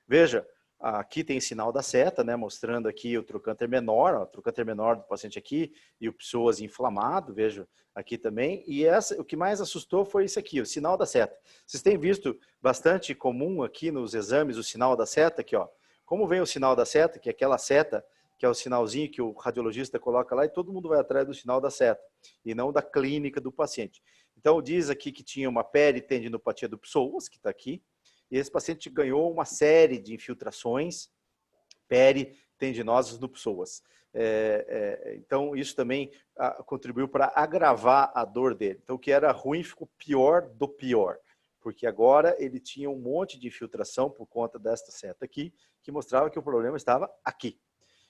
Veja, aqui tem sinal da seta, né? Mostrando aqui o trocânter menor, o trocânter menor do paciente aqui e o psoas inflamado, veja aqui também. E o que mais assustou foi isso aqui, o sinal da seta. Vocês têm visto bastante comum aqui nos exames o sinal da seta aqui, ó. Como vem o sinal da seta, que é aquela seta que é o sinalzinho que o radiologista coloca lá e todo mundo vai atrás do sinal da seta e não da clínica do paciente. Então, diz aqui que tinha uma peritendinopatia do psoas, que está aqui, e esse paciente ganhou uma série de infiltrações peritendinosas do psoas. Então, isso também contribuiu para agravar a dor dele. Então, o que era ruim ficou pior do pior, porque agora ele tinha um monte de infiltração por conta desta seta aqui, que mostrava que o problema estava aqui.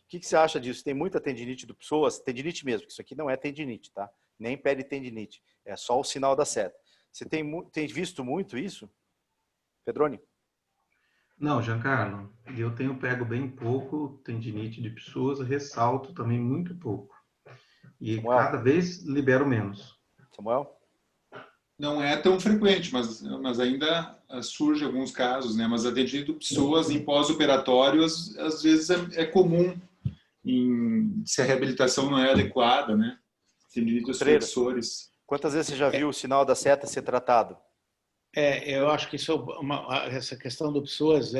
O que você acha disso? Tem muita tendinite do psoas, tendinite mesmo, porque isso aqui não é tendinite, tá? Nem peritendinite, é só o sinal da seta. Você tem visto muito isso, Pedroni? Não, Giancarlo, eu tenho pego bem pouco tendinite de psoas, ressalto também muito pouco. E Samuel? cada vez libero menos. Samuel? Não é tão frequente, mas ainda surge alguns casos, né? Mas a tendinite do psoas em pós-operatório, às vezes é comum se a reabilitação não é adequada, né? Tendinite dos flexores. Quantas vezes você já viu o sinal da seta ser tratado? Eu acho que essa questão do psoas,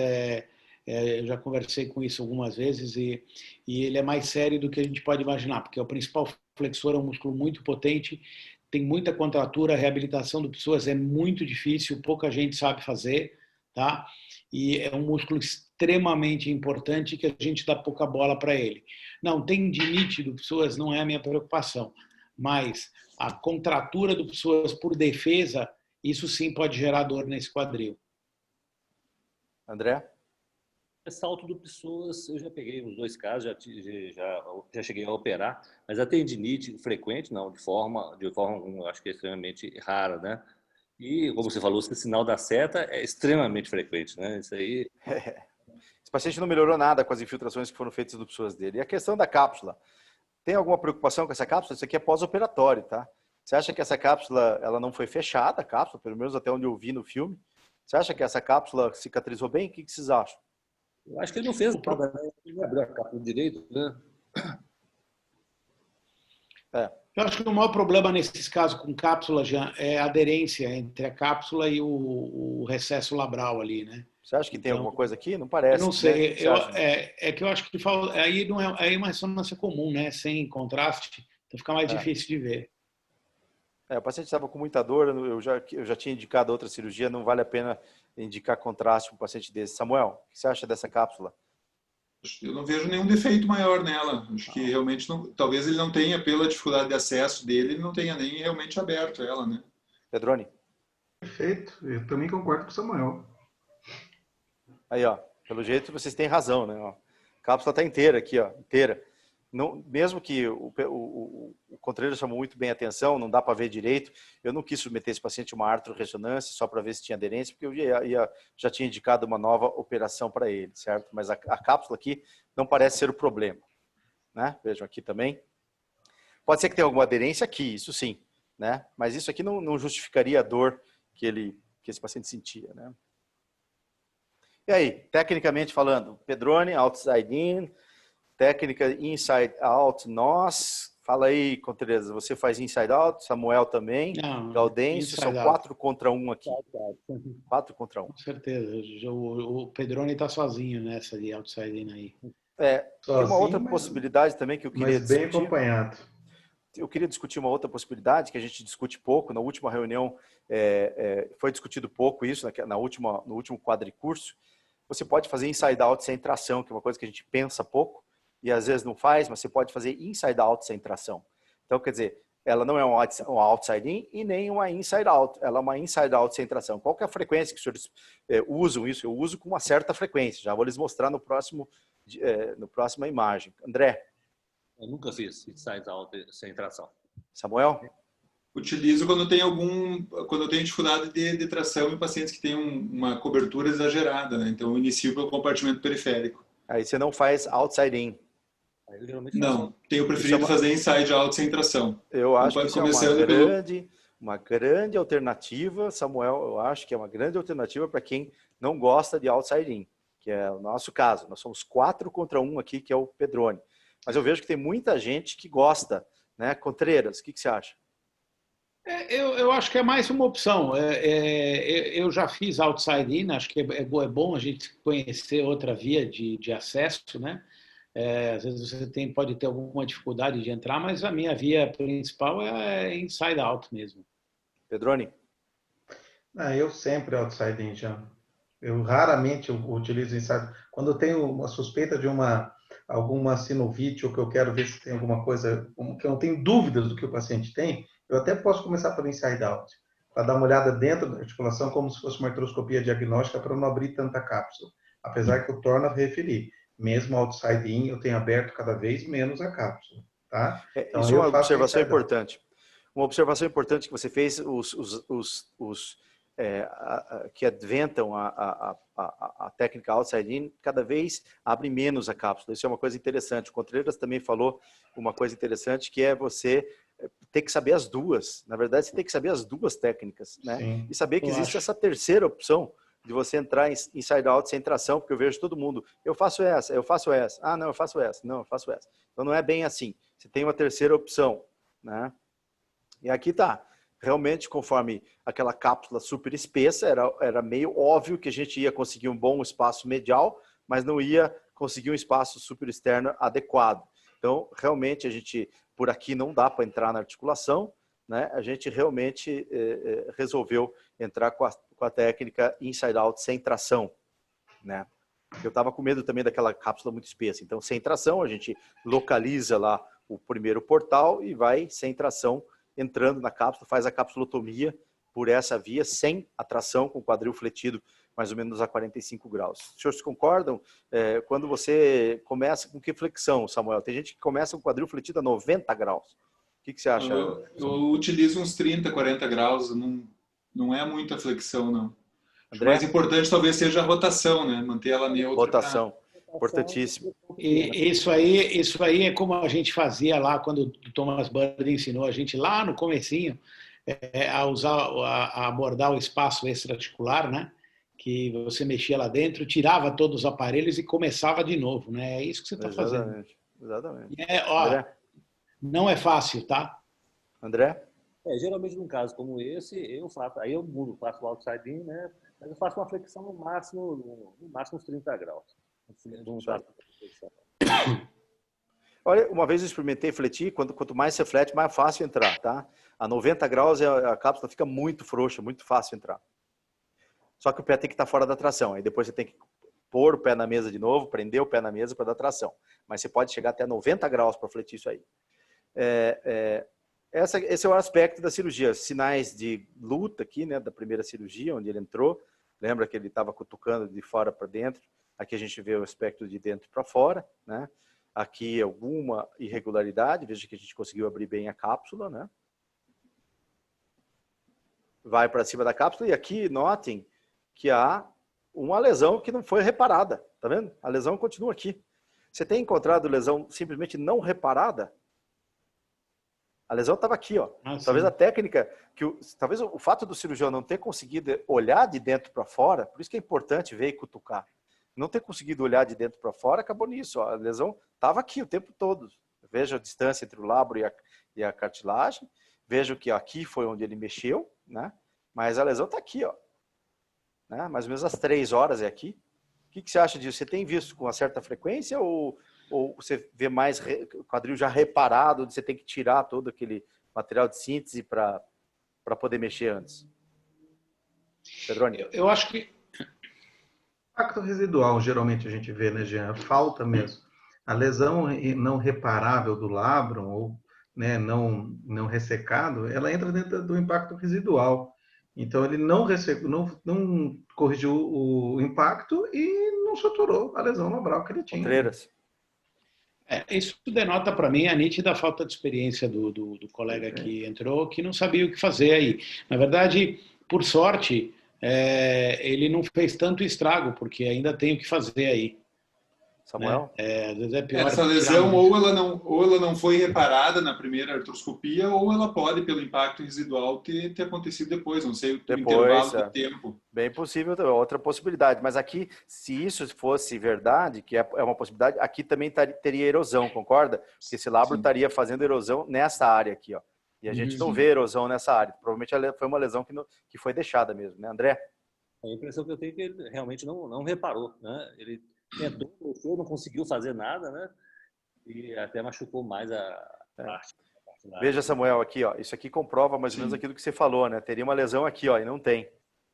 eu já conversei com isso algumas vezes e ele é mais sério do que a gente pode imaginar, porque o principal flexor é um músculo muito potente, tem muita contratura, a reabilitação do psoas é muito difícil, pouca gente sabe fazer, tá? E é um músculo extremamente importante que a gente dá pouca bola para ele. Não, tendinite do psoas não é a minha preocupação, mas a contratura do psoas por defesa, isso sim pode gerar dor nesse quadril. André? Salto do psoas, eu já peguei os 2 casos, já cheguei a operar, mas a tendinite frequente, não, de forma eu acho que é extremamente rara, né? E, como você falou, esse sinal da seta é extremamente frequente, né? Isso aí... Esse paciente não melhorou nada com as infiltrações que foram feitas do psoas dele. E a questão da cápsula, tem alguma preocupação com essa cápsula? Isso aqui é pós-operatório, tá? Você acha que essa cápsula, ela não foi fechada, a cápsula, pelo menos até onde eu vi no filme? Você acha que essa cápsula cicatrizou bem? O que vocês acham? Eu acho que ele não fez nada, né? Ele abriu a cápsula direito, né? Eu acho que o maior problema nesses casos com cápsula, Jean, é a aderência entre a cápsula e o recesso labral ali, né? Você acha que tem Então, alguma coisa aqui? Não parece. Eu não sei. Né? É que eu acho que aí não é uma ressonância comum, né? Sem contraste, então fica mais difícil de ver. O paciente estava com muita dor, eu já tinha indicado outra cirurgia, não vale a pena indicar contraste para um paciente desse. Samuel, o que você acha dessa cápsula? Eu não vejo nenhum defeito maior nela. Acho que realmente, talvez ele não tenha, pela dificuldade de acesso dele, ele não tenha nem realmente aberto ela, né? Pedroni? Perfeito, eu também concordo com o Samuel. Aí, ó, pelo jeito vocês têm razão, né? Ó, a cápsula está inteira aqui, ó, inteira. Não, mesmo que o contreiro chamou muito bem a atenção, não dá para ver direito, eu não quis submeter esse paciente a uma artrorressonância só para ver se tinha aderência, porque eu já tinha indicado uma nova operação para ele, certo? Mas a cápsula aqui não parece ser o problema, né? Vejam aqui também. Pode ser que tenha alguma aderência aqui, isso sim, né? Mas isso aqui não justificaria a dor que esse paciente sentia, né? E aí, tecnicamente falando, Pedroni, outside in, técnica inside out, nós. Fala aí, Contreras, você faz inside out, Samuel também, Gaudêncio, são 4 contra 1 aqui. 4 contra 1. Com certeza, o Pedroni está sozinho nessa de outside in aí. Tem uma outra possibilidade também que eu queria discutir. Mas bem discutir. acompanhado. Eu queria discutir uma outra possibilidade que a gente discute pouco. Na última reunião foi discutido pouco isso, no último quadricurso. Você pode fazer inside out sem tração, que é uma coisa que a gente pensa pouco e às vezes não faz, mas você pode fazer inside out sem tração. Então, quer dizer, ela não é um outside in e nem uma inside out. Ela é uma inside out sem tração. Qual que é a frequência que os senhores usam isso? Eu uso com uma certa frequência. Já vou lhes mostrar no próxima imagem. André? Eu nunca fiz inside out sem tração. Samuel? Utilizo quando eu tenho dificuldade de tração em pacientes que têm uma cobertura exagerada, né? Então eu inicio pelo compartimento periférico. Aí você não faz outside in. Não, tenho preferido fazer inside out sem tração. Eu acho que isso é uma grande alternativa, Samuel, eu acho que é uma grande alternativa para quem não gosta de outside in, que é o nosso caso. Nós somos 4 contra 1 aqui, que é o Pedroni. Mas eu vejo que tem muita gente que gosta, né? Contreras, o que você acha? Eu acho que é mais uma opção. Eu já fiz outside in, acho que é bom a gente conhecer outra via de acesso, né? Às vezes você pode ter alguma dificuldade de entrar, mas a minha via principal é inside out mesmo. Pedroni? Eu sempre outside in, já. Eu raramente utilizo inside. Quando eu tenho uma suspeita de alguma sinovite ou que eu quero ver se tem alguma coisa, que eu não tenho dúvidas do que o paciente tem, eu até posso começar pelo inside out. para dar uma olhada dentro da articulação, como se fosse uma artroscopia diagnóstica, para não abrir tanta cápsula. Apesar que eu torno a referir, mesmo outside in, eu tenho aberto cada vez menos a cápsula, tá? Então, isso é uma eu faço observação inside out. importante. Uma observação importante que você fez, que adventam a técnica outside in, cada vez abre menos a cápsula. Isso é uma coisa interessante. O Contreras também falou uma coisa interessante, que é você ter que saber as duas. Na verdade, você tem que saber as duas técnicas, né? Sim. E saber que existe essa terceira opção de você entrar em inside out sem tração, porque eu vejo todo mundo, eu faço essa, ah, não, eu faço essa, não, eu faço essa. Então, não é bem assim. Você tem uma terceira opção, né? E aqui tá, realmente, conforme aquela cápsula super espessa, era meio óbvio que a gente ia conseguir um bom espaço medial, mas não ia conseguir um espaço super externo adequado. Então, realmente, a gente, por aqui não dá para entrar na articulação, né? A gente realmente resolveu entrar com a técnica inside out sem tração, né? Eu estava com medo também daquela cápsula muito espessa. Então, sem tração, a gente localiza lá o primeiro portal e vai sem tração entrando na cápsula, faz a capsulotomia por essa via, sem a tração, com o quadril fletido mais ou menos a 45 graus. Os senhores concordam? Quando você começa com que flexão, Samuel? Tem gente que começa com o quadril fletido a 90 graus. O que você acha? Eu utilizo uns 30, 40 graus, não é muita flexão, não. O mais importante talvez seja a rotação, né? Manter ela neutra. Rotação, importantíssimo. E isso aí é como a gente fazia lá quando o Thomas Bird ensinou a gente lá no comecinho a abordar o espaço extra-articular, né? Que você mexia lá dentro, tirava todos os aparelhos e começava de novo, né? É isso que você está fazendo. Exatamente. Não é fácil, tá? André? Geralmente, num caso como esse, eu faço o outside in, né? Mas eu faço uma flexão no máximo uns 30 graus. Olha, uma vez eu experimentei fletir, quanto mais você flete, mais fácil entrar, tá? A 90 graus a cápsula fica muito frouxa, muito fácil entrar. Só que o pé tem que estar fora da tração, aí depois você tem que pôr o pé na mesa de novo, prender o pé na mesa para dar tração. Mas você pode chegar até 90 graus para fletir isso aí. Esse é o aspecto da cirurgia. Sinais de luta aqui, né, da primeira cirurgia, onde ele entrou. Lembra que ele estava cutucando de fora para dentro. Aqui a gente vê o aspecto de dentro para fora, né? Aqui alguma irregularidade. Veja que a gente conseguiu abrir bem a cápsula, né? Vai para cima da cápsula e aqui notem que há uma lesão que não foi reparada. Tá vendo? A lesão continua aqui. Você tem encontrado lesão simplesmente não reparada? A lesão estava aqui, ó. Talvez a técnica, talvez o fato do cirurgião não ter conseguido olhar de dentro para fora, por isso que é importante ver e cutucar. Não ter conseguido olhar de dentro para fora, acabou nisso. Ó. A lesão estava aqui o tempo todo. Veja a distância entre o labro e a cartilagem. Veja que aqui foi onde ele mexeu, né? Mas a lesão está aqui, ó. Né? Mais ou menos às 3 horas é aqui. O que você acha disso? Você tem visto com uma certa frequência ou você vê mais quadril já reparado, onde você tem que tirar todo aquele material de síntese para poder mexer antes? Pedroni? Eu acho que... Impacto residual, geralmente a gente vê, né, Jean? Falta mesmo. A lesão não reparável do labrum, ou né, não ressecado, ela entra dentro do impacto residual. Então, ele não corrigiu o impacto e não suturou a lesão labral que ele tinha. Contreras. Isso denota para mim a nítida falta de experiência do colega que entrou, que não sabia o que fazer aí. Na verdade, por sorte, ele não fez tanto estrago, porque ainda tem o que fazer aí. Samuel? Né? Às vezes é pior. Essa lesão ou ela não foi reparada na primeira artroscopia, ou ela pode, pelo impacto residual, ter acontecido depois, não sei o intervalo de tempo. Bem possível, outra possibilidade. Mas aqui, se isso fosse verdade, que é uma possibilidade, aqui também teria erosão, concorda? Porque esse labro estaria fazendo erosão nessa área aqui, ó. E a gente não vê erosão nessa área. Provavelmente foi uma lesão que foi deixada mesmo, né, André? A impressão que eu tenho é que ele realmente não reparou, né? Ele tentou, não conseguiu fazer nada, né? E até machucou mais a parte. Veja, Samuel, aqui, ó. Isso aqui comprova mais ou menos aquilo que você falou, né? Teria uma lesão aqui, ó, e não tem.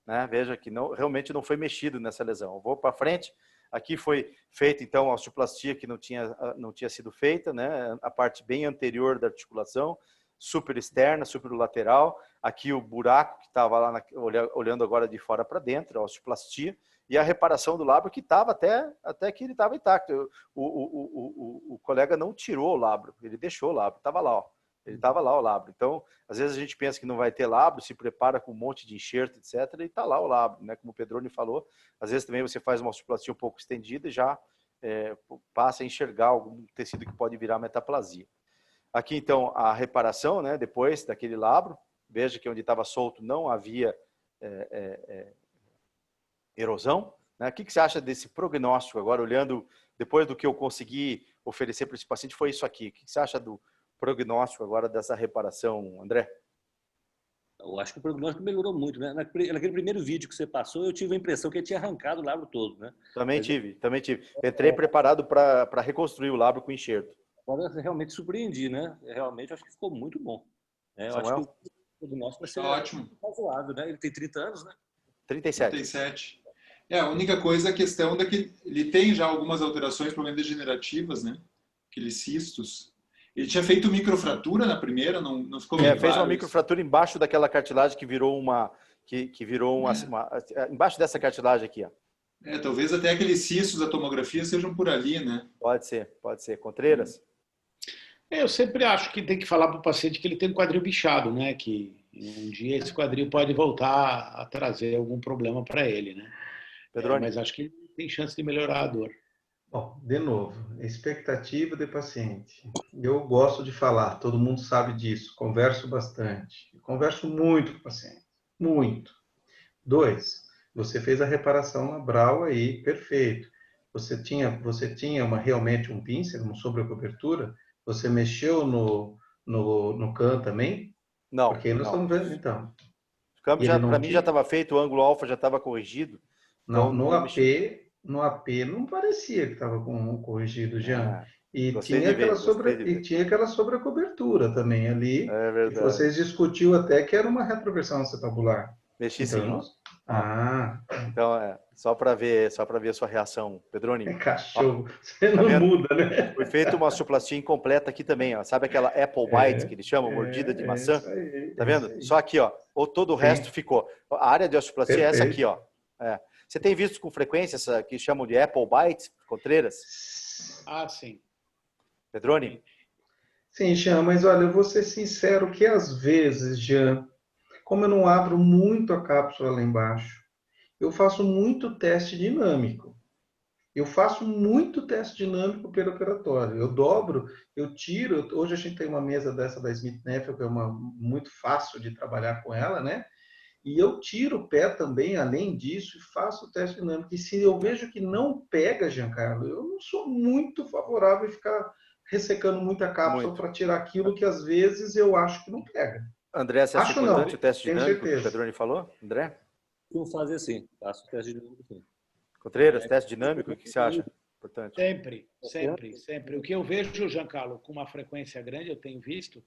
Né? Veja que realmente não foi mexido nessa lesão. Eu vou para frente. Aqui foi feita, então, a osteoplastia que não tinha sido feita, né? A parte bem anterior da articulação. super externa, super lateral. Aqui o buraco que estava lá, olhando agora de fora para dentro, a osteoplastia. E a reparação do lábio que estava até que ele estava intacto. O colega não tirou o lábio, ele deixou o lábio, estava lá, ó. Ele estava lá o lábio. Então, às vezes a gente pensa que não vai ter lábio, se prepara com um monte de enxerto, etc. E está lá o lábio, né? Como o Pedroni falou. Às vezes também você faz uma osteoplastia um pouco estendida e já passa a enxergar algum tecido que pode virar metaplasia. Aqui, então, a reparação, né? Depois daquele lábio. Veja que onde estava solto não havia erosão. Né? O que você acha desse prognóstico agora, olhando depois do que eu consegui oferecer para esse paciente, foi isso aqui. O que você acha do prognóstico agora dessa reparação, André? Eu acho que o prognóstico melhorou muito, né? Naquele primeiro vídeo que você passou, eu tive a impressão que ele tinha arrancado o lábio todo, né? Também tive. Entrei preparado para reconstruir o lábio com enxerto. Agora eu realmente surpreendi, né? Realmente acho que ficou muito bom. Eu Samuel? acho que o prognóstico vai ser Ótimo. razoável, né? Ele tem 30 anos, né? 37. A única coisa, a questão é que ele tem já algumas alterações, provavelmente degenerativas, né? Aqueles cistos. Ele tinha feito microfratura na primeira, não ficou bem fez uma claro microfratura embaixo daquela cartilagem que virou uma... embaixo dessa cartilagem aqui, ó. Talvez até aqueles cistos da tomografia sejam por ali, né? Pode ser. Contreiras? Eu sempre acho que tem que falar para o paciente que ele tem um quadril bichado, né? Que um dia esse quadril pode voltar a trazer algum problema para ele, né? Pedroni? Mas acho que ele tem chance de melhorar a dor. Bom, de novo, expectativa de paciente. Eu gosto de falar, todo mundo sabe disso, converso bastante. Converso muito com o paciente, muito. 2, você fez a reparação labral aí, perfeito. Você tinha realmente um pincer, uma sobrecobertura? Você mexeu no CAM também? Não. Porque nós estamos vendo, então. O câmbio, para mim, já estava feito, o ângulo alfa já estava corrigido. Não, Então, no AP não parecia que estava corrigido, Jean. E tinha aquela sobrecobertura também ali. É verdade. Que vocês discutiu até que era uma retroversão acetabular. Mexi então, sim. Então, só para ver a sua reação, Pedroni. É cachorro, você não muda, né? Foi feita uma osteoplastia incompleta aqui também, ó. Sabe aquela apple bite que eles chamam, mordida de maçã? Isso aí, tá vendo? Só aqui, ó. Todo o resto ficou. A área de osteoplastia é essa aqui, ó. Você tem visto com frequência essa que chamam de apple bite, contreiras? Sim. Pedroni? Sim, Jean, mas olha, eu vou ser sincero que às vezes, Jean, como eu não abro muito a cápsula lá embaixo, eu faço muito teste dinâmico. Eu faço muito teste dinâmico perioperatório. Eu dobro, eu tiro. Hoje a gente tem uma mesa dessa da Smith Neffel, que é muito fácil de trabalhar com ela, né? E eu tiro o pé também, além disso, e faço o teste dinâmico. E se eu vejo que não pega, Giancarlo, eu não sou muito favorável a ficar ressecando muita cápsula para tirar aquilo que às vezes eu acho que não pega. André, você acha importante o teste dinâmico que o Pedroni falou? André? Vou fazer sim, faço o teste dinâmico sim. Contreiras, teste dinâmico, o que você acha? Importante. Sempre. O que eu vejo, Giancarlo, com uma frequência grande, eu tenho visto,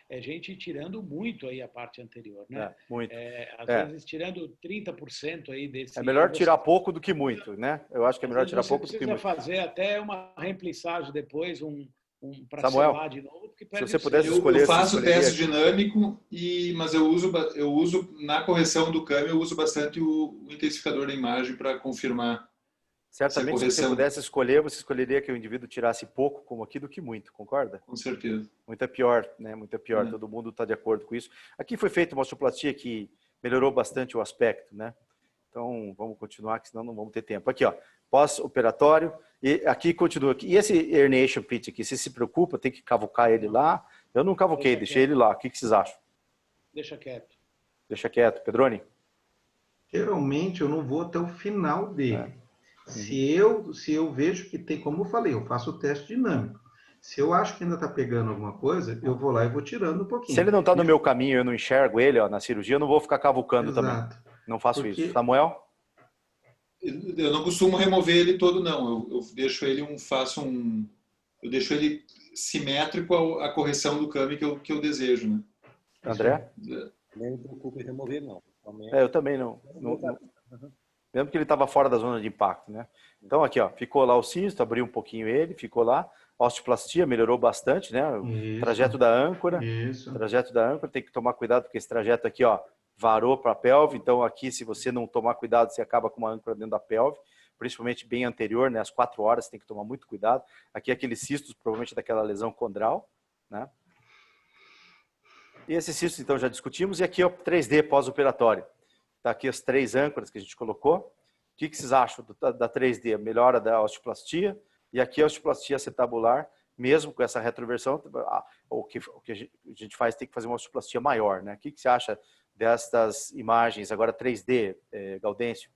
é gente tirando muito aí a parte anterior, né? Muito. Às vezes tirando 30% aí desse... É melhor tirar pouco do que muito, né? Eu acho que é melhor tirar pouco do que muito. Você precisa fazer até uma reemplissagem depois, para Samuel, selar de novo, porque se você pudesse escolher... Eu faço teste dinâmico, mas eu uso na correção do câmbio, eu uso bastante o intensificador da imagem para confirmar. Certamente, se você pudesse escolher, você escolheria que o indivíduo tirasse pouco, como aqui, do que muito, concorda? Com certeza. Muito é pior, né? Muito é pior, todo mundo está de acordo com isso. Aqui foi feita uma osteoplastia que melhorou bastante o aspecto, né? Então, vamos continuar, que senão não vamos ter tempo. Aqui, ó, pós-operatório, e aqui continua. Aqui. E esse herniation pit aqui, você se preocupa, tem que cavucar ele lá? Eu não cavuquei, deixei ele lá. O que vocês acham? Deixa quieto. Deixa quieto. Pedroni? Geralmente, eu não vou até o final dele. Se eu vejo que tem, como eu falei, eu faço o teste dinâmico. Se eu acho que ainda está pegando alguma coisa, eu vou lá e vou tirando um pouquinho. Se ele não está no meu caminho, eu não enxergo ele, ó, na cirurgia, eu não vou ficar cavucando também. Não faço isso. Samuel? Eu não costumo remover ele todo, não. Eu deixo ele eu deixo ele simétrico à correção do câmbio que eu desejo, né? André? Nem me preocupo em remover, não. Eu também não. Mesmo que ele estava fora da zona de impacto, né? Então aqui, ó, ficou lá o cisto, abri um pouquinho ele, ficou lá. Osteoplastia melhorou bastante, né? O trajeto da âncora. Isso. Trajeto da âncora, tem que tomar cuidado, porque esse trajeto aqui, ó, varou para a pelve. Então, aqui, se você não tomar cuidado, você acaba com uma âncora dentro da pelve, principalmente bem anterior, né? Às 4 horas, tem que tomar muito cuidado. Aqui, aqueles cistos, provavelmente daquela lesão condral, né? E esses cistos, então, já discutimos. E aqui, ó, 3D pós-operatório. Tá aqui as 3 âncoras que a gente colocou. O que vocês acham da 3D? Melhora da osteoplastia. E aqui a osteoplastia acetabular, mesmo com essa retroversão, o que a gente faz tem que fazer uma osteoplastia maior, né? O que você acha destas imagens, agora 3D, Gaudêncio?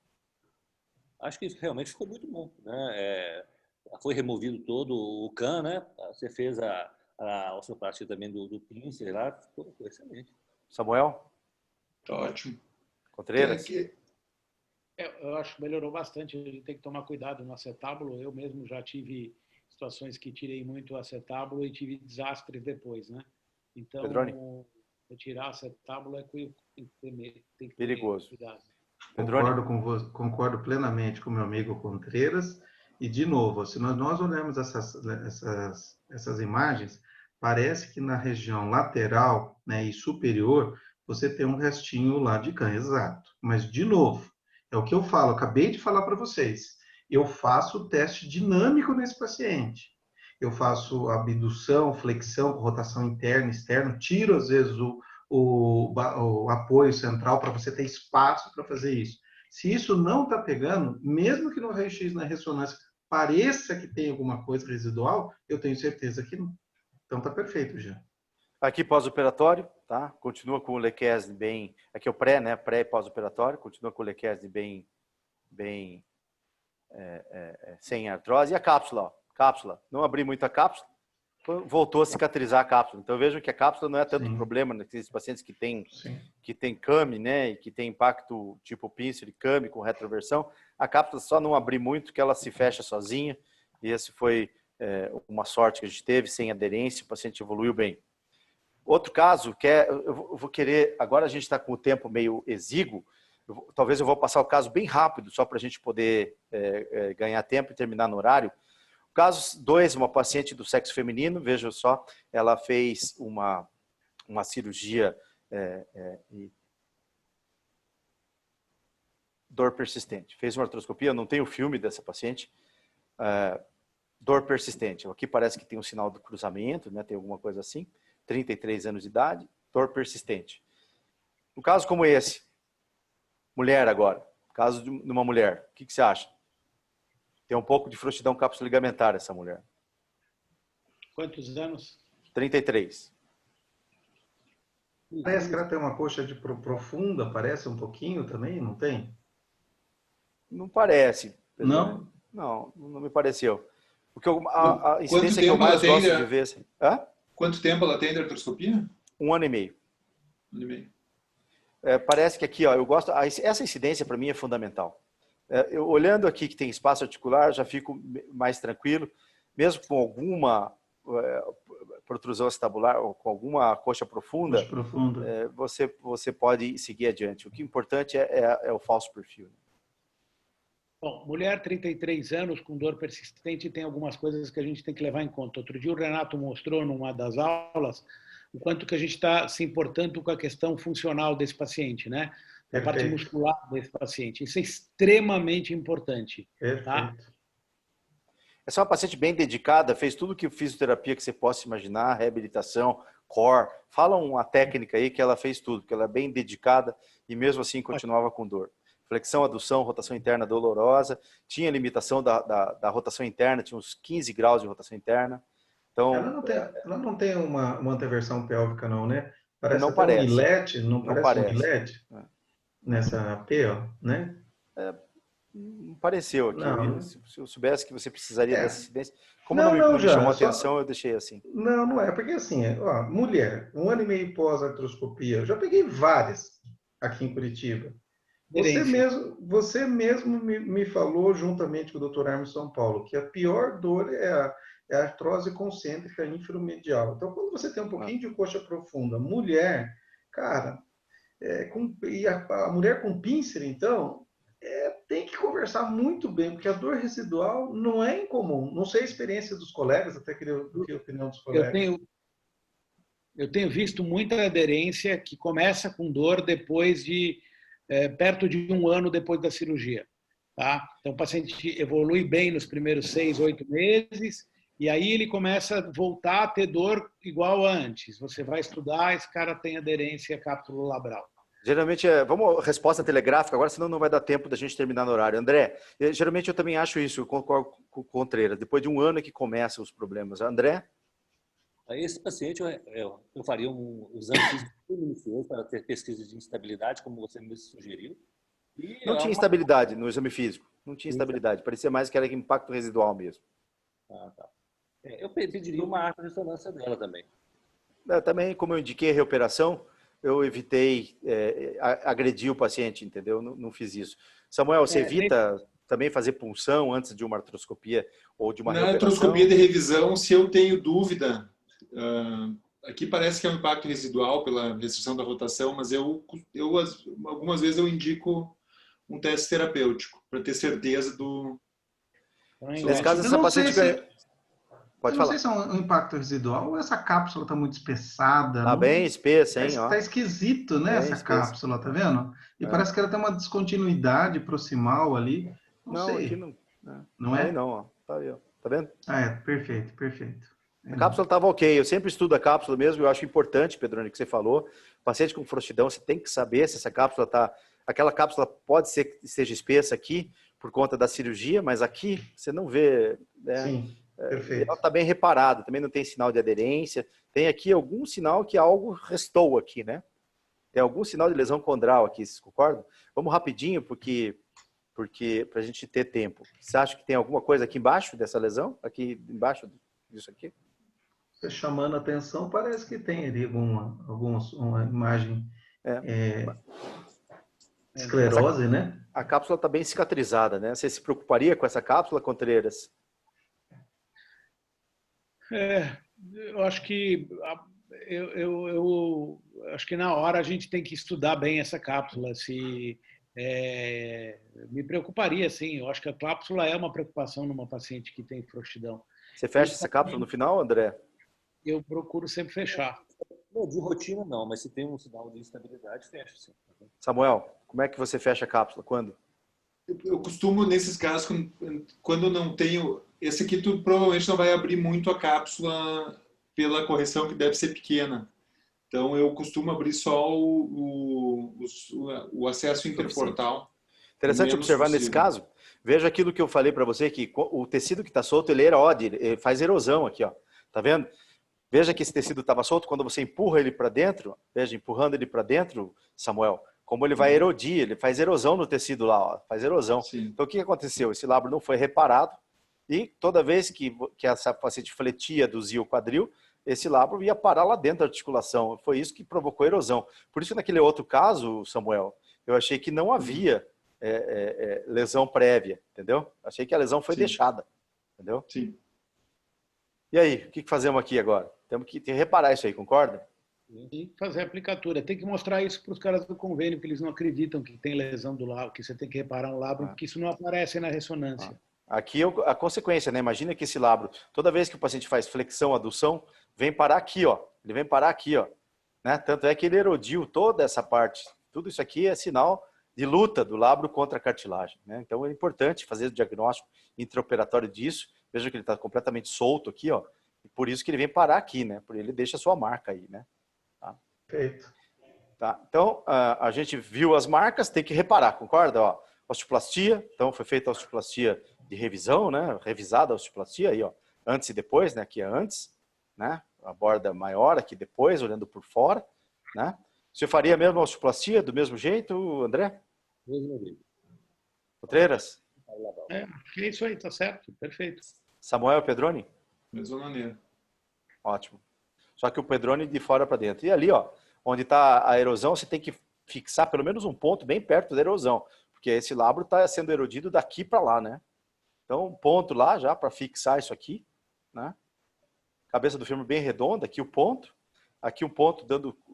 Acho que isso realmente ficou muito bom, né? Foi removido todo o CAN, né? Você fez a osteoplastia também do pincer lá, ficou excelente. Samuel? Tá ótimo. Contreiras? Eu acho que melhorou bastante. A gente tem que tomar cuidado no acetábulo. Eu mesmo já tive situações que tirei muito acetábulo e tive desastres depois, né? Então, Pedroni? retirar acetábulo tem que ter Perigoso. cuidado. Concordo plenamente com o meu amigo Contreiras. E, de novo, se nós olharmos essas imagens, parece que na região lateral, né, e superior, você tem um restinho lá de CAN, exato. Mas, de novo, é o que eu falo, acabei de falar para vocês. Eu faço o teste dinâmico nesse paciente. Eu faço abdução, flexão, rotação interna e externa, tiro, às vezes, o apoio central para você ter espaço para fazer isso. Se isso não está pegando, mesmo que no raio-x, na ressonância, pareça que tem alguma coisa residual, eu tenho certeza que não. Então, está perfeito já. Aqui pós-operatório, tá? Continua com o Lequesne bem... Aqui é o pré, né? Pré e pós-operatório. Continua com o Lequesne bem sem artrose. E a cápsula, ó. Cápsula. Não abri muito a cápsula. Voltou a cicatrizar a cápsula. Então, vejam que a cápsula não é tanto problema naqueles pacientes que tem CAMI, né? E que tem impacto tipo pincer e CAMI com retroversão. A cápsula só não abri muito, que ela se fecha sozinha. E esse foi uma sorte que a gente teve, sem aderência. O paciente evoluiu bem. Outro caso, eu vou querer... Agora a gente está com o tempo meio exíguo. Talvez eu vou passar o caso bem rápido, só para a gente poder ganhar tempo e terminar no horário. Caso 2, uma paciente do sexo feminino, veja só, ela fez uma cirurgia dor persistente. Fez uma artroscopia, não tem o filme dessa paciente. Dor persistente. Aqui parece que tem um sinal do cruzamento, né? Tem alguma coisa assim. 33 anos de idade, dor persistente. Um caso como esse, mulher agora, caso de uma mulher, o que você acha? Tem um pouco de frouxidão capsulogamentar essa mulher. Quantos anos? 33. Parece que ela tem uma coxa profunda, parece um pouquinho também, não tem? Não parece. Não? Não me pareceu. Porque a incidência que eu mais gosto de ver... Quanto tempo ela tem de artroscopia? 1 ano e meio. 1 ano e meio. Parece que aqui, ó, eu gosto... Essa incidência para mim é fundamental. Eu, olhando aqui que tem espaço articular, já fico mais tranquilo, mesmo com alguma protrusão acetabular ou com alguma coxa profunda, você pode seguir adiante. O que é importante é o falso perfil. Bom, mulher 33 anos com dor persistente tem algumas coisas que a gente tem que levar em conta. Outro dia o Renato mostrou numa das aulas o quanto que a gente está se importando com a questão funcional desse paciente, né? Da parte muscular desse paciente. Isso é extremamente importante. Tá? Essa é uma paciente bem dedicada, fez tudo que fisioterapia que você possa imaginar, reabilitação, core. Fala uma técnica aí que ela fez tudo, que ela é bem dedicada e mesmo assim continuava com dor. Flexão, adução, rotação interna dolorosa, tinha limitação da rotação interna, tinha uns 15 graus de rotação interna. Então, ela não tem uma anteversão pélvica não, né? Parece não até parece. um ilete, não parece um ilete? Nessa P, ó, né? Não pareceu aqui. Não. Se eu soubesse que você precisaria dessa incidência, como não me chamou a atenção, eu deixei assim. Não é, porque assim, ó, mulher, 1 ano e meio pós-artroscopia, eu já peguei várias aqui em Curitiba. Você mesmo me falou, juntamente com o Dr. Armin São Paulo, que a pior dor é a artrose concêntrica inferomedial. Então, quando você tem um pouquinho de coxa profunda, mulher, cara, e a mulher com pincer, então, tem que conversar muito bem, porque a dor residual não é incomum. Não sei a experiência dos colegas, até queria ouvir a opinião dos colegas. Eu tenho visto muita aderência que começa com dor depois de perto de 1 ano depois da cirurgia. Tá? Então, o paciente evolui bem nos primeiros 6, 8 meses e aí ele começa a voltar a ter dor igual a antes. Você vai estudar, esse cara tem aderência à cápsula labral. Geralmente, vamos resposta telegráfica agora, senão não vai dar tempo da gente terminar no horário. André, geralmente eu também acho isso, eu concordo com o Contreras. Depois de 1 ano é que começam os problemas. André? A esse paciente, eu faria um exame físico minucioso para ter pesquisa de instabilidade, como você me sugeriu. E Não tinha instabilidade no exame físico. Não tinha instabilidade. Parecia mais que era impacto residual mesmo. Ah, tá. Eu pediria uma artrorressonância dela também. Também, como eu indiquei a reoperação, eu evitei agredir o paciente, entendeu? Não fiz isso. Samuel, você evita também fazer punção antes de uma artroscopia ou de uma reoperação? Na artroscopia de revisão, se eu tenho dúvida, aqui parece que é um impacto residual pela restrição da rotação, mas algumas vezes eu indico um teste terapêutico para ter certeza do... Nesse caso, essa paciente pode falar. Não sei se é um impacto residual ou essa cápsula está muito espessada. Tá bem espessa, hein? Está esquisito, né, essa cápsula, tá vendo? E parece que ela tem uma descontinuidade proximal ali. Não sei. Aqui não. Não é? Aí não, ó. Tá aí, ó. Tá vendo? Perfeito, perfeito. A cápsula estava ok. Eu sempre estudo a cápsula mesmo. Eu acho importante, Pedrone, que você falou. Paciente com frouxidão, você tem que saber se essa cápsula está... Aquela cápsula pode ser que esteja espessa aqui por conta da cirurgia, mas aqui você não vê... Né? Sim, perfeito. Ela está bem reparada, também não tem sinal de aderência. Tem aqui algum sinal que algo restou aqui, né? Tem algum sinal de lesão condral aqui, vocês concordam? Vamos rapidinho, porque para a gente ter tempo. Você acha que tem alguma coisa aqui embaixo dessa lesão? Aqui embaixo disso aqui? Você chamando a atenção, parece que tem ali uma imagem esclerose, né? A cápsula está bem cicatrizada, né? Você se preocuparia com essa cápsula, Contreras? Eu acho que eu acho que na hora a gente tem que estudar bem essa cápsula. Me preocuparia, sim. Eu acho que a cápsula é uma preocupação numa paciente que tem frouxidão. Você fecha essa cápsula no final, André? Eu procuro sempre fechar. De rotina não, mas se tem um sinal de instabilidade, fecha sim. Samuel, como é que você fecha a cápsula? Quando? Eu costumo, nesses casos, quando não tenho... Esse aqui tu provavelmente não vai abrir muito a cápsula pela correção, que deve ser pequena. Então, eu costumo abrir só o acesso interportal. Interessante observar possível. Nesse caso, veja aquilo que eu falei para você, que o tecido que está solto, ele erode, ele faz erosão aqui, ó. Tá vendo? Veja que esse tecido estava solto, quando você empurra ele para dentro, veja, empurrando ele para dentro, Samuel, como ele vai erodir, ele faz erosão no tecido lá, ó, faz erosão. Sim. Então, o que aconteceu? Esse labro não foi reparado e toda vez que essa paciente fletia, aduzia o quadril, esse labro ia parar lá dentro da articulação. Foi isso que provocou erosão. Por isso, naquele outro caso, Samuel, eu achei que não havia lesão prévia, entendeu? Achei que a lesão foi deixada, entendeu? Sim. E aí, o que fazemos aqui agora? Temos que reparar isso aí, concorda? Tem que fazer a aplicatura. Tem que mostrar isso para os caras do convênio, que eles não acreditam que tem lesão do labro, que você tem que reparar um labro, porque isso não aparece na ressonância. Aqui a consequência, né? Imagina que esse labro, toda vez que o paciente faz flexão, adução, vem parar aqui, ó. Ele vem parar aqui, ó. Né? Tanto é que ele erodiu toda essa parte. Tudo isso aqui é sinal de luta do labro contra a cartilagem, né? Então é importante fazer o diagnóstico intraoperatório disso. Veja que ele está completamente solto aqui, ó. E por isso que ele vem parar aqui, né? Porque ele deixa a sua marca aí, né? Tá? Perfeito. Tá. Então, a gente viu as marcas, tem que reparar, concorda? Ó, osteoplastia, então foi feita a osteoplastia de revisão, né? Revisada a osteoplastia aí, ó. Antes e depois, né? Aqui é antes, né? A borda maior aqui depois, olhando por fora, né? Você faria mesmo a osteoplastia do mesmo jeito, André? Mesmo jeito. Contreras? É isso aí, tá certo, perfeito. Samuel Pedroni? Mesma maneira. Ótimo. Só que o Pedroni de fora para dentro. E ali, ó, onde está a erosão, você tem que fixar pelo menos um ponto bem perto da erosão, porque esse labro está sendo erodido daqui para lá, né? Então, um ponto lá já para fixar isso aqui, né? Cabeça do fêmur bem redonda, aqui o ponto. Aqui um ponto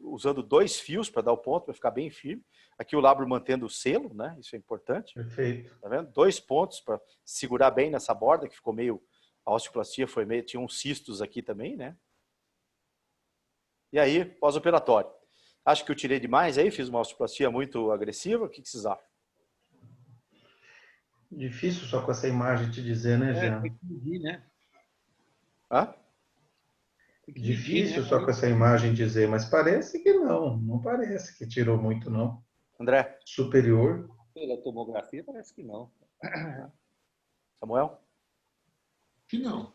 usando 2 fios para dar o ponto, para ficar bem firme. Aqui o labro mantendo o selo, né? Isso é importante. Perfeito. Tá vendo? 2 pontos para segurar bem nessa borda, que ficou meio... A osteoplastia foi meio... Tinha uns cistos aqui também, né? E aí, pós-operatório. Acho que eu tirei demais aí, fiz uma osteoplastia muito agressiva. O que vocês acham? Difícil só com essa imagem te dizer, né, Jean? Tem que medir, né? Hã? Tem que medir, Difícil né? só com essa imagem dizer, mas parece que não. Não parece que tirou muito, não. André? Superior. Pela tomografia, parece que não. Samuel? Que não.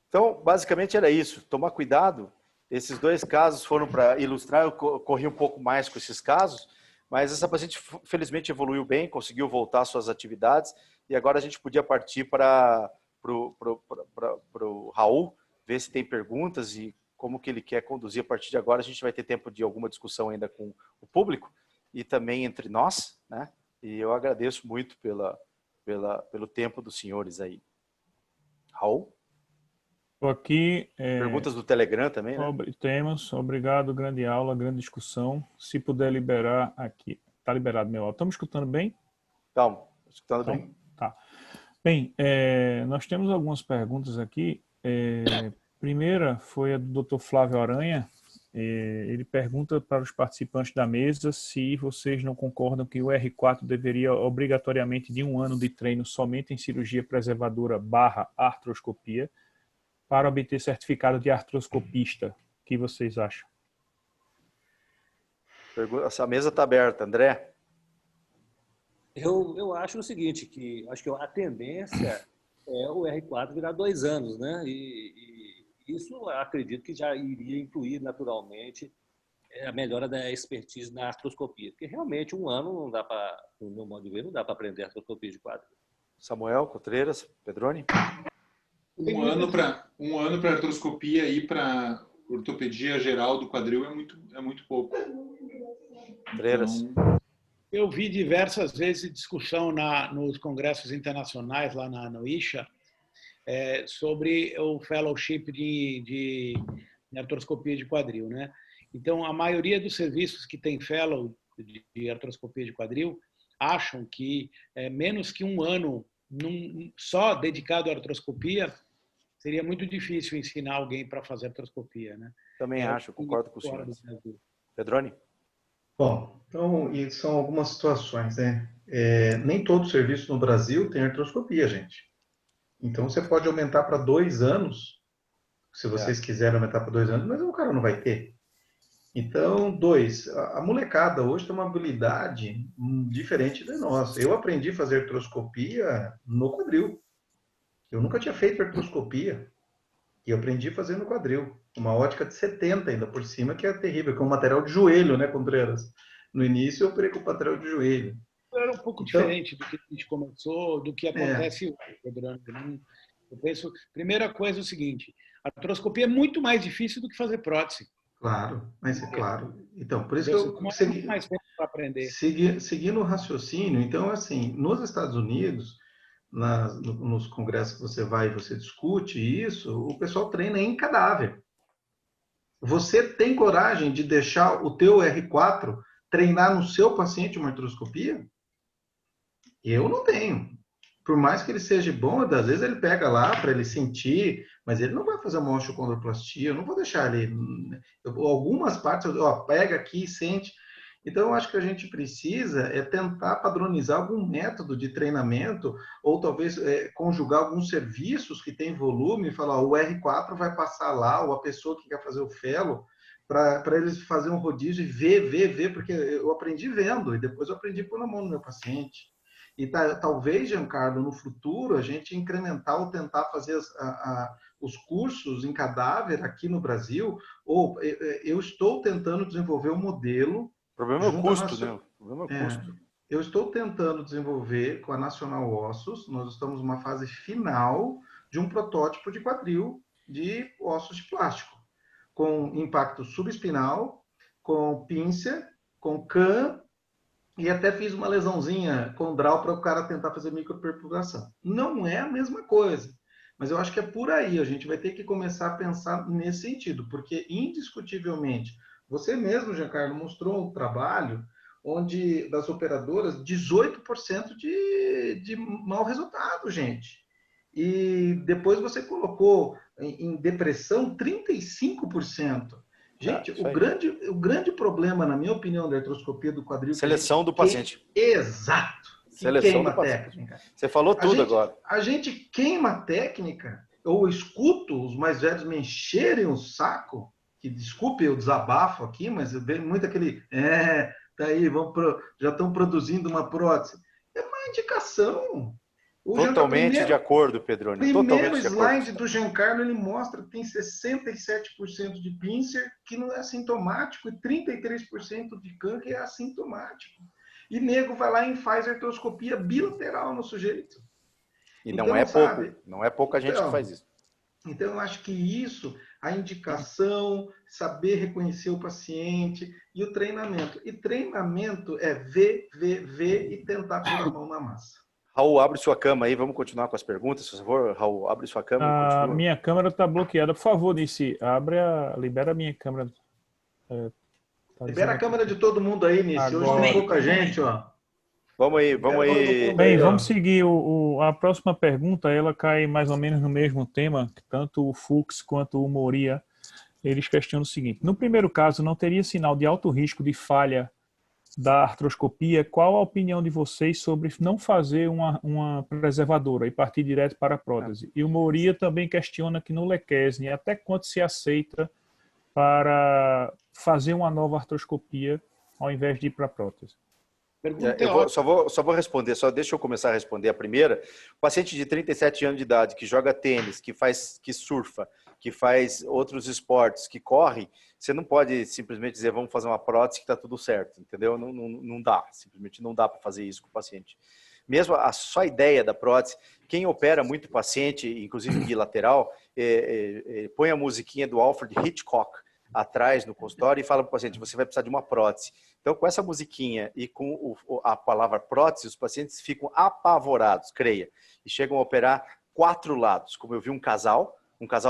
Então, basicamente era isso. Tomar cuidado. Esses 2 casos foram para ilustrar. Eu corri um pouco mais com esses casos, mas essa paciente, felizmente, evoluiu bem, conseguiu voltar às suas atividades, e agora a gente podia partir para o Raul, ver se tem perguntas e como que ele quer conduzir a partir de agora. A gente vai ter tempo de alguma discussão ainda com o público e também entre nós, né? E eu agradeço muito pelo tempo dos senhores aí. Raul? Estou aqui. Perguntas do Telegram também, né? Temos. Obrigado, grande aula, grande discussão. Se puder liberar aqui. Está liberado meu áudio. Estamos escutando bem? Estamos escutando Então, bem. tá. Bem, nós temos algumas perguntas aqui. Primeira foi a do Dr. Flávio Aranha. Ele pergunta para os participantes da mesa se vocês não concordam que o R4 deveria obrigatoriamente de 1 ano de treino somente em cirurgia preservadora / artroscopia para obter certificado de artroscopista. O que vocês acham? Essa mesa está aberta. André? Eu acho o seguinte, que acho que a tendência é o R4 virar 2 anos, né? E isso eu acredito que já iria incluir naturalmente a melhora da expertise na artroscopia, porque realmente 1 ano não dá para, no meu modo de ver, não dá para aprender artroscopia de quadril. Samuel, Contreiras, Pedroni? Um ano para artroscopia e para ortopedia geral do quadril é muito pouco. Contreiras? Então, Eu vi diversas vezes discussão nos congressos internacionais, lá no ISHA, sobre o fellowship de artroscopia de quadril, né? Então, a maioria dos serviços que tem fellow de artroscopia de quadril acham que menos que 1 ano só dedicado à artroscopia seria muito difícil ensinar alguém para fazer artroscopia, né? Também acho, concordo com o senhor. Pedroni? Bom, então, e são algumas situações, né? Nem todo serviço no Brasil tem artroscopia, gente. Então, você pode aumentar para 2 anos, se vocês quiserem aumentar para 2 anos, mas o cara não vai ter. Então, 2, a molecada hoje tem uma habilidade diferente da nossa. Eu aprendi a fazer artroscopia no quadril. Eu nunca tinha feito artroscopia e eu aprendi a fazer no quadril. Uma ótica de 70 ainda por cima, que é terrível, que é um material de joelho, né, Contreiras? No início eu operei com material de joelho. Era um pouco diferente do que a gente começou, do que acontece hoje, Pedro. Eu penso, primeira coisa é o seguinte, a artroscopia é muito mais difícil do que fazer prótese. Claro, mas é claro. Então, por isso que eu segui mais tempo para aprender. Seguindo o raciocínio, então, assim, nos Estados Unidos, nos congressos que você vai e você discute isso, o pessoal treina em cadáver. Você tem coragem de deixar o teu R4 treinar no seu paciente uma artroscopia? Eu não tenho. Por mais que ele seja bom, às vezes ele pega lá para ele sentir, mas ele não vai fazer uma osteocondroplastia, eu não vou deixar ele... Algumas partes, pega aqui e sente. Então, eu acho que a gente precisa tentar padronizar algum método de treinamento, ou talvez conjugar alguns serviços que têm volume e falar, o R4 vai passar lá, ou a pessoa que quer fazer o fellow, para eles fazerem um rodízio e ver, porque eu aprendi vendo, e depois eu aprendi pôr na mão do meu paciente. E talvez, Giancarlo, no futuro, a gente incrementar ou tentar fazer os cursos em cadáver aqui no Brasil, ou eu estou tentando desenvolver um modelo. O problema é o custo, né? O problema é o custo. Eu estou tentando desenvolver com a Nacional Ossos, nós estamos numa fase final de um protótipo de quadril de ossos de plástico, com impacto subespinal, com pinça, com CAM, e até fiz uma lesãozinha com draw para o cara tentar fazer microperforação. Não é a mesma coisa, Mas eu acho que é por aí, a gente vai ter que começar a pensar nesse sentido, porque indiscutivelmente, você mesmo, Giancarlo, mostrou um trabalho onde das operadoras 18% de mau resultado, gente. E depois você colocou em depressão 35%. Gente, Isso aí. o grande problema, na minha opinião, da artroscopia do quadril... Seleção do paciente. Exato. Que Seleção queima do a paciente. técnica. Você falou tudo agora. A gente queima a técnica, ou escuto os mais velhos me encherem o saco, que desculpe o desabafo aqui, mas vem muito aquele, tá aí, já estão produzindo uma prótese. É uma indicação. Totalmente de acordo, Pedroni. Primeiro Totalmente de slide acordo. do Giancarlo, ele mostra que tem 67% de pincer que não é assintomático e 33% de câncer é assintomático. E nego vai lá e faz artroscopia bilateral no sujeito. E não é pouco. Não é pouca gente que faz isso. Então, eu acho que isso, a indicação, saber reconhecer o paciente e o treinamento. E treinamento é ver e tentar pôr a mão na massa. Raul, abre sua câmera aí, vamos continuar com as perguntas, por favor. Raul, abre sua câmera e continua. A minha câmera está bloqueada. Por favor, Nici, libera a minha câmera. Libera a câmera de todo mundo aí, Nici. Hoje tem pouca gente, ó. Vamos aí. Bem, vamos seguir. A próxima pergunta, ela cai mais ou menos no mesmo tema, que tanto o Fux quanto o Moria, eles questionam o seguinte. No primeiro caso, não teria sinal de alto risco de falha da artroscopia? Qual a opinião de vocês sobre não fazer uma preservadora e partir direto para a prótese? E o Moria também questiona que no Lequesne, até quanto se aceita para fazer uma nova artroscopia ao invés de ir para a prótese? Só vou responder, só deixa eu começar a responder a primeira. O paciente de 37 anos de idade que joga tênis, que surfa, que faz outros esportes, que corre, você não pode simplesmente dizer vamos fazer uma prótese que está tudo certo, entendeu? Não dá, simplesmente não dá para fazer isso com o paciente. Mesmo só a ideia da prótese, quem opera muito paciente, inclusive bilateral, põe a musiquinha do Alfred Hitchcock atrás no consultório e fala para o paciente, você vai precisar de uma prótese. Então, com essa musiquinha e com a palavra prótese, os pacientes ficam apavorados, creia, e chegam a operar 4 lados. Como eu vi um casal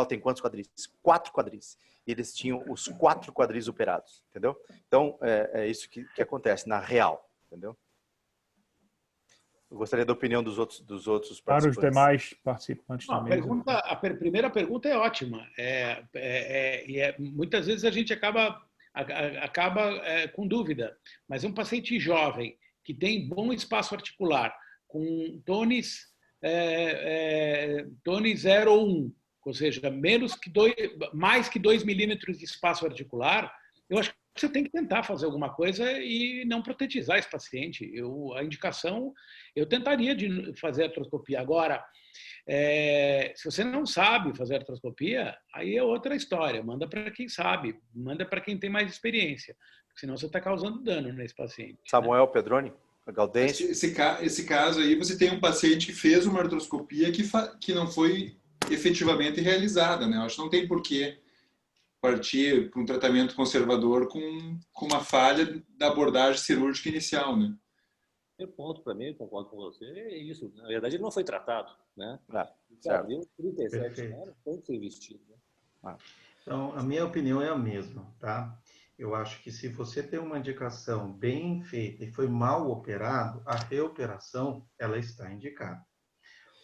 tem quantos quadris? 4 quadris. E eles tinham os 4 quadris operados, entendeu? Então, é isso que acontece na real, entendeu? Eu gostaria da opinião dos outros participantes. Para os demais participantes também. A primeira pergunta é ótima. Muitas vezes a gente acaba com dúvida, mas um paciente jovem que tem bom espaço articular, com tones 0 ou 1, ou seja, mais que 2 milímetros de espaço articular, eu acho que você tem que tentar fazer alguma coisa e não protetizar esse paciente. A indicação, eu tentaria de fazer artroscopia. Agora, se você não sabe fazer artroscopia, aí é outra história. Manda para quem sabe, manda para quem tem mais experiência, senão você está causando dano nesse paciente. Samuel Pedroni, Gaudêncio. Esse caso aí, você tem um paciente que fez uma artroscopia que não foi efetivamente realizada, né? Eu acho que não tem porquê partir para um tratamento conservador com uma falha da abordagem cirúrgica inicial, né? O ponto para mim, concordo com você, é isso. Na verdade, ele não foi tratado, né? Certo. 37 anos, tem que ser investido. Né? Então, a minha opinião é a mesma, tá? Eu acho que se você tem uma indicação bem feita e foi mal operado, a reoperação, ela está indicada.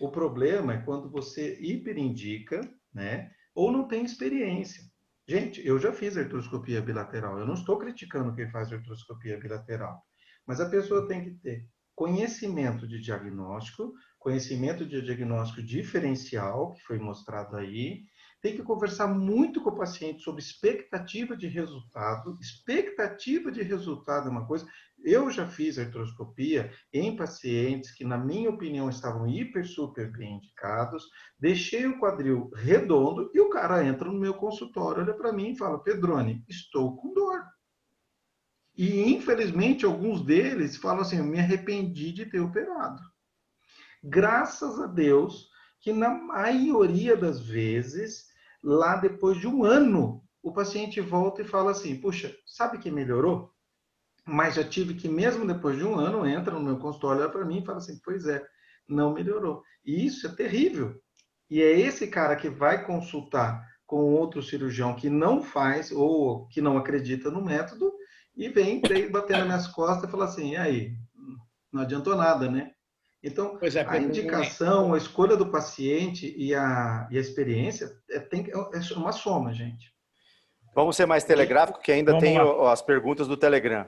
O problema é quando você hiperindica, né? Ou não tem experiência. Gente, eu já fiz artroscopia bilateral. Eu não estou criticando quem faz artroscopia bilateral. Mas a pessoa tem que ter conhecimento de diagnóstico diferencial, que foi mostrado aí. Tem que conversar muito com o paciente sobre expectativa de resultado. Expectativa de resultado é uma coisa. Eu já fiz artroscopia em pacientes que, na minha opinião, estavam super bem indicados. Deixei o quadril redondo e o cara entra no meu consultório, olha para mim e fala, Pedroni, estou com dor. E, infelizmente, alguns deles falam assim, eu me arrependi de ter operado. Graças a Deus que, na maioria das vezes, lá depois de um ano, o paciente volta e fala assim, puxa, sabe que melhorou? Mas já tive que, mesmo depois de um ano, entra no meu consultório, olha para mim e fala assim, pois é, não melhorou. E isso é terrível. E é esse cara que vai consultar com outro cirurgião que não faz ou que não acredita no método e vem daí bater nas minhas costas e falar assim, e aí, não adiantou nada, né? Então, Pois é, a Pedrone. indicação, a escolha do paciente e a experiência é uma soma, gente. Vamos ser mais telegráfico, que ainda Vamos tem lá. as perguntas do Telegram.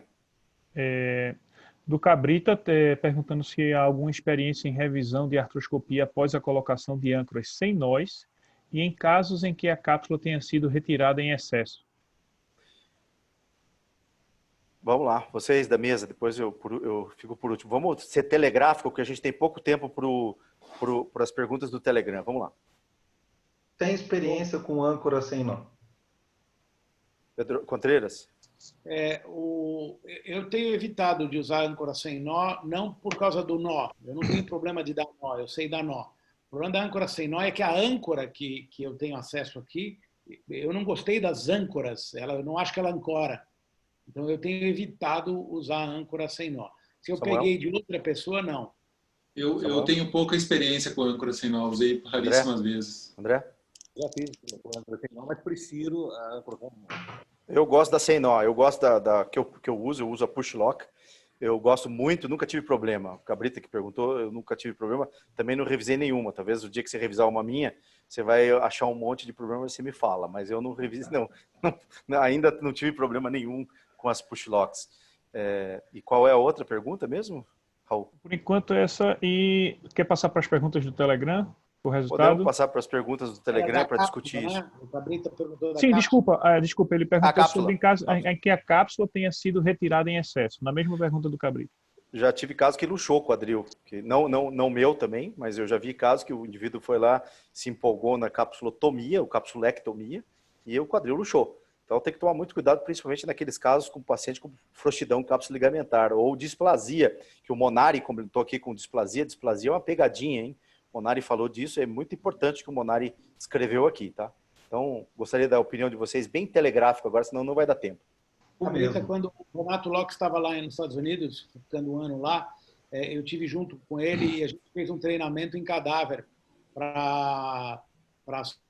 Do Cabrita, perguntando se há alguma experiência em revisão de artroscopia após a colocação de âncoras sem nós e em casos em que a cápsula tenha sido retirada em excesso. Vamos lá, vocês da mesa, depois eu fico por último. Vamos ser telegráfico, porque a gente tem pouco tempo para as perguntas do Telegram. Vamos lá. Tem experiência com âncora sem nó? Pedro Contreiras? Eu tenho evitado de usar âncora sem nó, não por causa do nó. Eu não tenho problema de dar nó, eu sei dar nó. O problema da âncora sem nó é que a âncora que eu tenho acesso aqui, eu não gostei das âncoras, eu não acho que ela ancora. Então eu tenho evitado usar âncora sem nó. Se eu Samuel? peguei de outra pessoa, não. Eu tenho pouca experiência com âncora sem nó, usei raríssimas vezes. André? Já fiz com âncora sem nó, mas prefiro a âncora com nó. Eu gosto da sem nó, eu gosto da que eu uso a push lock. Eu gosto muito, nunca tive problema. O Cabrita que perguntou, eu nunca tive problema. Também não revisei nenhuma. Talvez o dia que você revisar uma minha, você vai achar um monte de problema e você me fala. Mas eu não reviso, não. Ainda não tive problema nenhum com as push locks. E qual é a outra pergunta mesmo, Raul? Por enquanto essa. E quer passar para as perguntas do Telegram? O resultado? Podemos passar para as perguntas do Telegram para discutir isso. Né? O Cabrita perguntou da Sim, cápsula. desculpa, ele perguntou cápsula. sobre em caso em que a cápsula tenha sido retirada em excesso, na mesma pergunta do Cabrita. Já tive casos que luxou o quadril, que não meu também, mas eu já vi casos que o indivíduo foi lá, se empolgou na capsulotomia, ou capsulectomia, e o quadril luxou. Então tem que tomar muito cuidado, principalmente naqueles casos com paciente com frouxidão capsuligamentar ou displasia, que o Monari comentou aqui com displasia é uma pegadinha, hein? O Monari falou disso, é muito importante que o Monari escreveu aqui, tá? Então, gostaria da opinião de vocês, bem telegráfico agora, senão não vai dar tempo. Cabrita, quando o Renato Locke estava lá nos Estados Unidos, ficando um ano lá, eu tive junto com ele e a gente fez um treinamento em cadáver para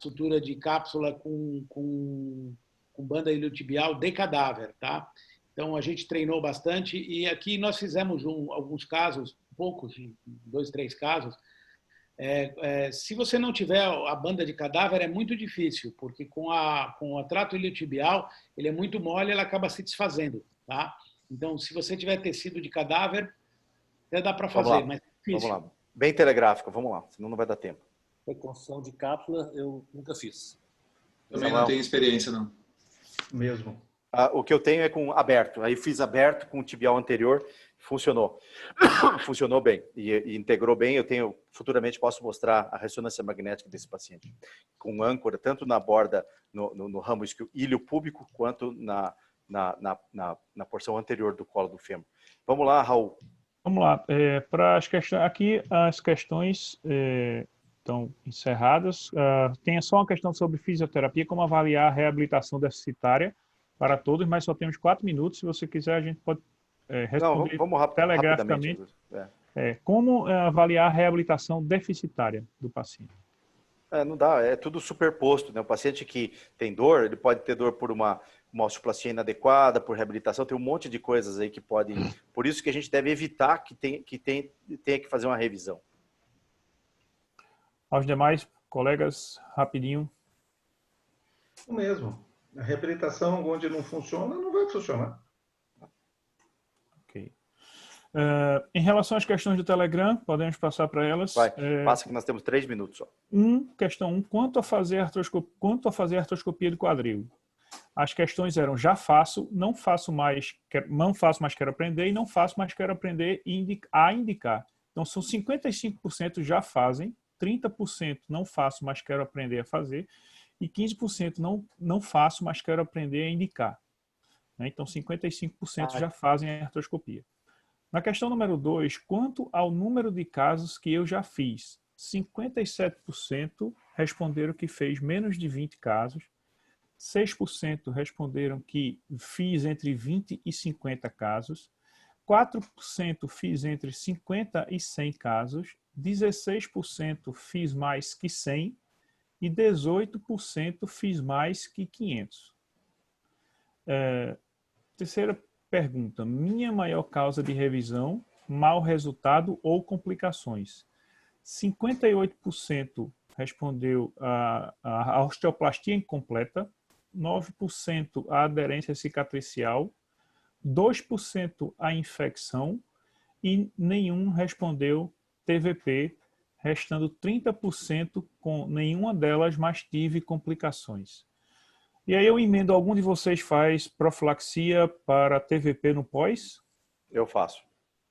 sutura de cápsula com banda iliotibial de cadáver, tá? Então a gente treinou bastante e aqui nós fizemos alguns casos, poucos, 2, 3 casos. Se você não tiver a banda de cadáver, é muito difícil, porque com o trato iliotibial, ele é muito mole, ela acaba se desfazendo, tá? Então, se você tiver tecido de cadáver, até dá para fazer, mas é difícil. Vamos lá. Bem telegráfico, vamos lá, senão não vai dar tempo. Reconstrução de cápsula, eu nunca fiz. Também não tenho experiência, não. Mesmo. O que eu tenho é com aberto. Aí fiz aberto com o tibial anterior, funcionou. Funcionou bem e integrou bem. Futuramente posso mostrar a ressonância magnética desse paciente. Com âncora, tanto na borda, no ramo ilho púbico, quanto na porção anterior do colo do fêmur. Vamos lá, Raul. Vamos lá. Para as questões, aqui as questões estão encerradas. Tem só uma questão sobre fisioterapia, como avaliar a reabilitação deficitária para todos, mas só temos 4 minutos. Se você quiser, a gente pode responder vamos telegraficamente. Como avaliar a reabilitação deficitária do paciente? Não dá, é tudo superposto, né? O paciente que tem dor, ele pode ter dor por uma osteoplastia inadequada, por reabilitação, tem um monte de coisas aí que podem... Por isso que a gente deve evitar que tenha que fazer uma revisão. Aos demais colegas, rapidinho. O mesmo. A reabilitação onde não funciona, não vai funcionar. Ok. Em relação às questões do Telegram, podemos passar para elas. Passa que nós temos 3 minutos só. Questão 1. Quanto a fazer artroscopia do quadril? As questões eram: já faço, não faço mais, quero aprender, e não faço, mas quero aprender a indicar. Então, são 55% já fazem, 30% não faço, mas quero aprender a fazer, e 15% não faço, mas quero aprender a indicar. Então, 55% já fazem a artroscopia. Na questão número 2, quanto ao número de casos que eu já fiz, 57% responderam que fez menos de 20 casos, 6% responderam que fiz entre 20 e 50 casos, 4% fiz entre 50 e 100 casos, 16% fiz mais que 100 e 18% fiz mais que 500. Terceira pergunta, minha maior causa de revisão, mau resultado ou complicações. 58% respondeu a osteoplastia incompleta, 9% a aderência cicatricial, 2% a infecção e nenhum respondeu TVP, restando 30% com nenhuma delas, mas tive complicações. E aí eu emendo, algum de vocês faz profilaxia para TVP no pós? Eu faço.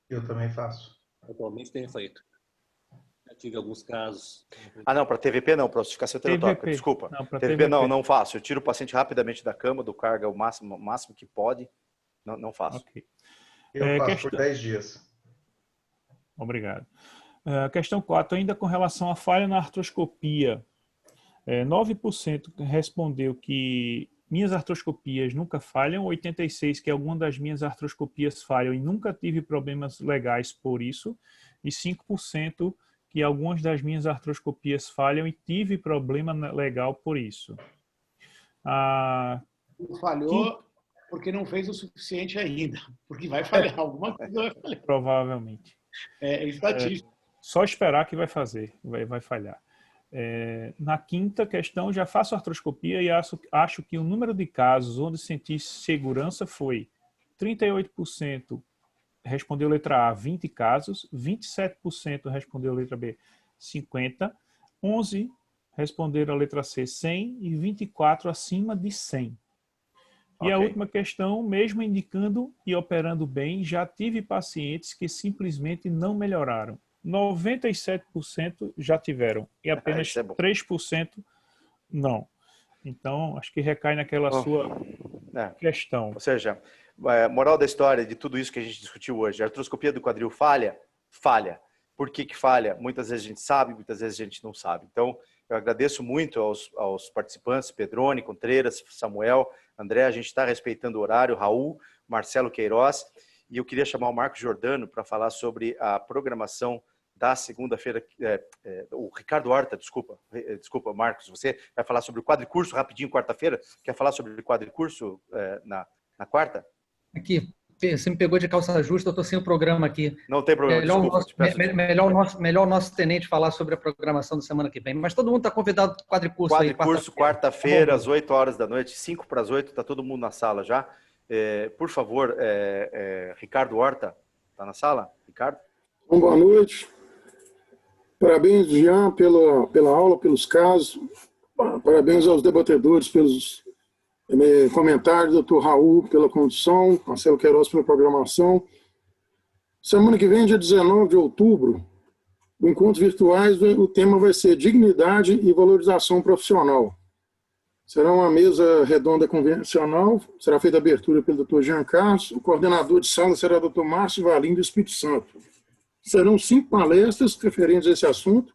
Eu também faço. Atualmente tenho feito. Já tive alguns casos. Ah, não, para TVP não, para ossificação heterotópica, desculpa. Não, para TVP não faço. Eu tiro o paciente rapidamente da cama, dou carga o máximo que pode. Não faço. Ok. Eu faço por 10 dias. Obrigado. Questão 4, ainda com relação à falha na artroscopia. 9% respondeu que minhas artroscopias nunca falham, 86% que alguma das minhas artroscopias falham e nunca tive problemas legais por isso, e 5% que algumas das minhas artroscopias falham e tive problema legal por isso. Falhou porque não fez o suficiente ainda, porque vai falhar, alguma coisa vai falhar. Provavelmente. É estatística. Só esperar que vai fazer, vai falhar. Na quinta questão, já faço artroscopia e acho que o número de casos onde senti segurança foi 38% respondeu letra A, 20 casos, 27% respondeu letra B, 50, 11 responderam a letra C, 100 e 24 acima de 100. E a última questão, mesmo indicando e operando bem, já tive pacientes que simplesmente não melhoraram. 97% já tiveram e apenas 3% não. Então, acho que recai naquela sua questão. Ou seja, moral da história de tudo isso que a gente discutiu hoje, a artroscopia do quadril falha? Falha. Por que falha? Muitas vezes a gente sabe, muitas vezes a gente não sabe. Então, eu agradeço muito aos participantes, Pedrone, Contreiras, Samuel, André, a gente está respeitando o horário, Raul, Marcelo Queiroz, e eu queria chamar o Marcos Giordano para falar sobre a programação da segunda-feira, o Ricardo Horta, desculpa, Marcos, você vai falar sobre o quadricurso rapidinho, quarta-feira, quer falar sobre o quadricurso na quarta? Aqui, você me pegou de calça justa, eu estou sem o programa aqui. Não tem problema, melhor o nosso tenente falar sobre a programação da semana que vem, mas todo mundo está convidado para o quadricurso. Quadricurso, quarta-feira, às 8 horas da noite, 5 para as 8, está todo mundo na sala já. Por favor, Ricardo Horta, está na sala? Ricardo? Bom, boa noite. Parabéns, Jean, pela aula, pelos casos. Parabéns aos debatedores pelos comentários, doutor Raul pela condução, Marcelo Queiroz pela programação. Semana que vem, dia 19 de outubro, o encontro virtuais, o tema vai ser dignidade e valorização profissional. Será uma mesa redonda convencional, será feita a abertura pelo doutor Jean Carlos, o coordenador de sala será o doutor Márcio Valim do Espírito Santo. Serão 5 palestras referentes a esse assunto.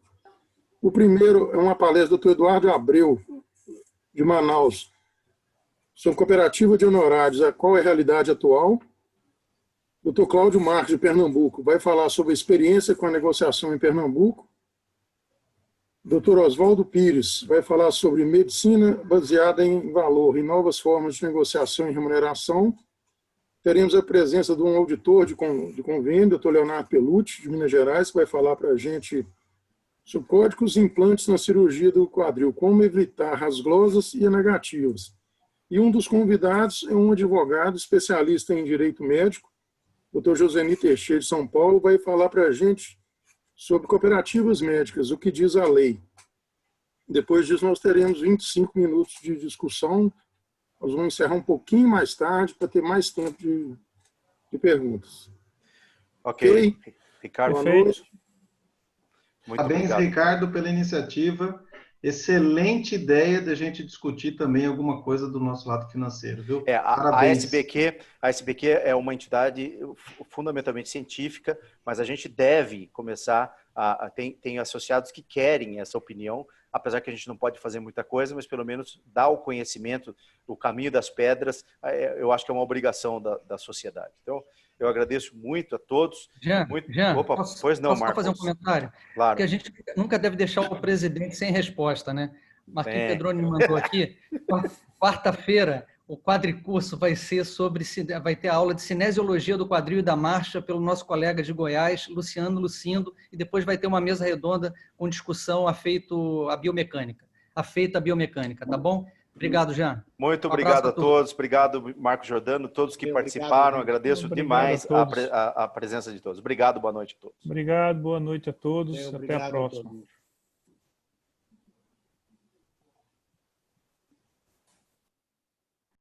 O primeiro é uma palestra do doutor Eduardo Abreu, de Manaus, sobre cooperativa de honorários, qual é a realidade atual. O doutor Cláudio Marques, de Pernambuco, vai falar sobre a experiência com a negociação em Pernambuco. O doutor Oswaldo Pires vai falar sobre medicina baseada em valor e novas formas de negociação e remuneração. Teremos a presença de um auditor de convênio, doutor Leonardo Pelucci, de Minas Gerais, que vai falar para a gente sobre códigos e implantes na cirurgia do quadril, como evitar as glosas e negativas. E um dos convidados é um advogado especialista em direito médico, doutor Joseni Teixeira, de São Paulo, vai falar para a gente sobre cooperativas médicas, o que diz a lei. Depois disso, nós teremos 25 minutos de discussão. Nós vamos encerrar um pouquinho mais tarde para ter mais tempo de perguntas. Ok. Ricardo, boa noite. Parabéns, Ricardo, pela iniciativa. Excelente ideia da gente discutir também alguma coisa do nosso lado financeiro, viu? A SBQ é uma entidade fundamentalmente científica, mas a gente deve começar tem associados que querem essa opinião, apesar que a gente não pode fazer muita coisa, mas pelo menos dar o conhecimento, o caminho das pedras, eu acho que é uma obrigação da sociedade. Então, Eu agradeço muito a todos. Jean, Opa, posso só fazer um comentário? Claro. Porque a gente nunca deve deixar o presidente sem resposta, né? Marquinhos Pedroni me mandou aqui. Quarta-feira, o quadricurso vai ter a aula de cinesiologia do quadril e da marcha pelo nosso colega de Goiás, Luciano Lucindo, e depois vai ter uma mesa redonda com discussão afeita a biomecânica, tá bom? Obrigado, Jean. Muito obrigado a todos. Obrigado, Marco Giordano, todos que participaram. Agradeço demais a presença de todos. Obrigado, boa noite a todos. Obrigado, boa noite a todos. Até a próxima.